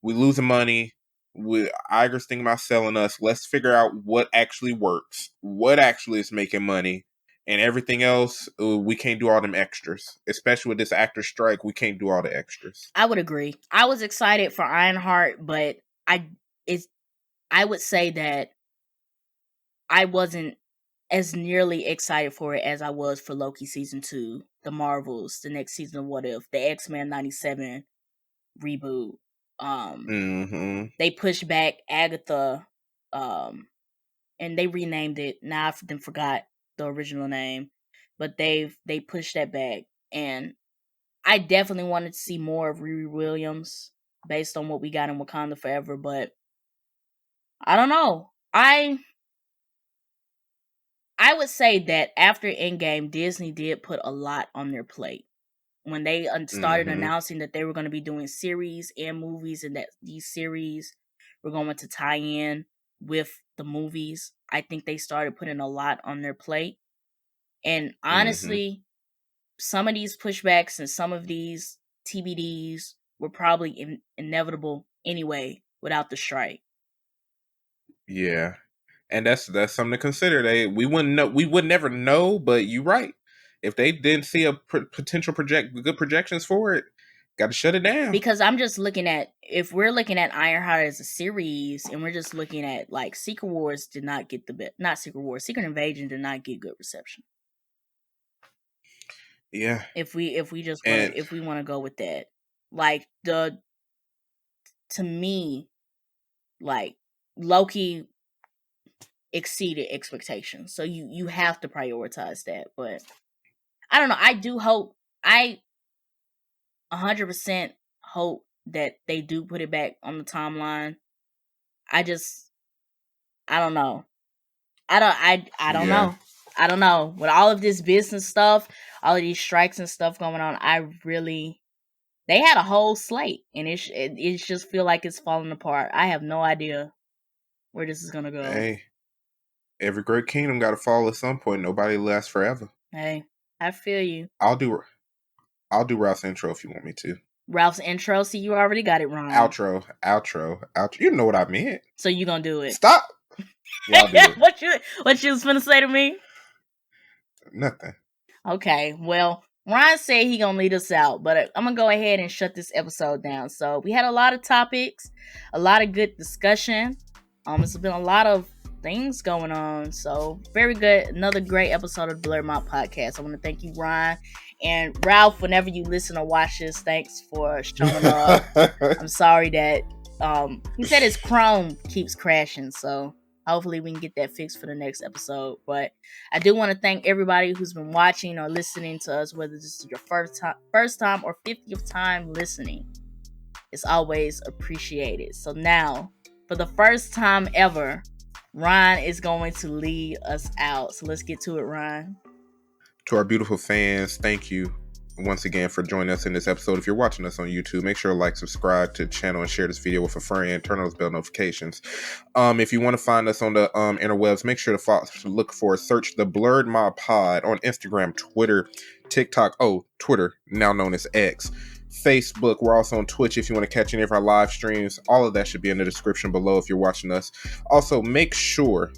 we losing money. Iger's thinking about selling us. Let's figure out what actually works. What actually is making money. And everything else, we can't do all them extras. Especially with this actor strike, we can't do all the extras. I would agree. I was excited for Ironheart, but I would say that I wasn't as nearly excited for it as I was for Loki Season 2, The Marvels, the next season of What If, the X-Men 97 reboot. They pushed back Agatha, and they renamed it. Now I forgot the original name, but they pushed that back, and I definitely wanted to see more of Riri Williams based on what we got in Wakanda Forever, but I don't know. I would say that after Endgame, Disney did put a lot on their plate. When they started announcing that they were going to be doing series and movies, and that these series were going to tie in with the movies, I think they started putting a lot on their plate. And honestly, some of these pushbacks and some of these TBDs were probably inevitable anyway without the strike. Yeah. And that's something to consider. We would never know, but you're right. If they didn't see a potential good projections for it, got to shut it down. Because I'm just looking at, if we're looking at Ironheart as a series, and we're just looking at like Secret Wars did not get Secret Invasion did not get good reception. Yeah. If we want to go with that, like to me, like Loki exceeded expectations, so you have to prioritize that. But I don't know. I do hope. I 100% hope that they do put it back on the timeline. I don't know. I don't know. I don't know. With all of this business stuff, all of these strikes and stuff going on, they had a whole slate, and it just feel like it's falling apart. I have no idea where this is gonna go. Hey, every great kingdom got to fall at some point. Nobody lasts forever. Hey, I feel you. I'll do Ralph's intro if you want me to. Ralph's intro? See, you already got it wrong. Outro. You know what I meant. So you gonna do it? Stop. Yeah, I'll do it. What you was finna say to me? Nothing. Okay, well, Ryan said he gonna lead us out, but I'm gonna go ahead and shut this episode down. So we had a lot of topics, a lot of good discussion. It's been a lot of things going on. So very good. Another great episode of the Blerd podcast. I want to thank you, Ryan, and Ralph. Whenever you listen or watch this, thanks for showing up. I'm sorry that he said his Chrome keeps crashing, so hopefully we can get that fixed for the next episode. But I do want to thank everybody who's been watching or listening to us, whether this is your first time or 50th time listening. It's always appreciated. So now for the first time ever, Ryun is going to lead us out. So let's get to it, Ryun. To our beautiful fans, thank you once again for joining us in this episode. If you're watching us on YouTube, make sure to like, subscribe to the channel, and share this video with a friend. Turn on those bell notifications. If you want to find us on the interwebs, make sure to search the Blerd My Pod on Instagram, Twitter, TikTok. Twitter, now known as X. Facebook. We're also on Twitch if you want to catch any of our live streams. All of that should be in the description below if you're watching us. Also, make sure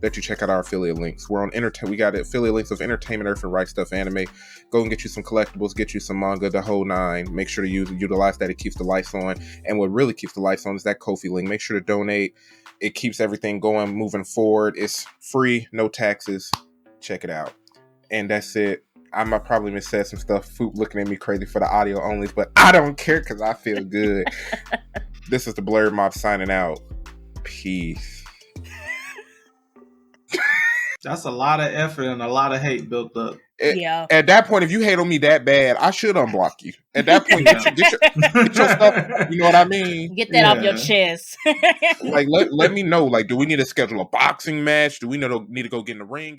that you check out our affiliate links. We're on we got affiliate links of Entertainment Earth and Right Stuff Anime. Go and get you some collectibles, get you some manga, the whole nine. Make sure to utilize that. It keeps the lights on. And what really keeps the lights on is that Ko-fi link. Make sure to donate. It keeps everything going, moving forward. It's free, no taxes. Check it out. And that's it. I might probably missaid some stuff. Phoop looking at me crazy for the audio only, but I don't care because I feel good. This is the Blerd Mob signing out. Peace. That's a lot of effort and a lot of hate built up. At that point, if you hate on me that bad, I should unblock you. At that point, get your stuff. You know what I mean? Get that off your chest. Like, let me know. Like, do we need to schedule a boxing match? Do we need to go get in the ring?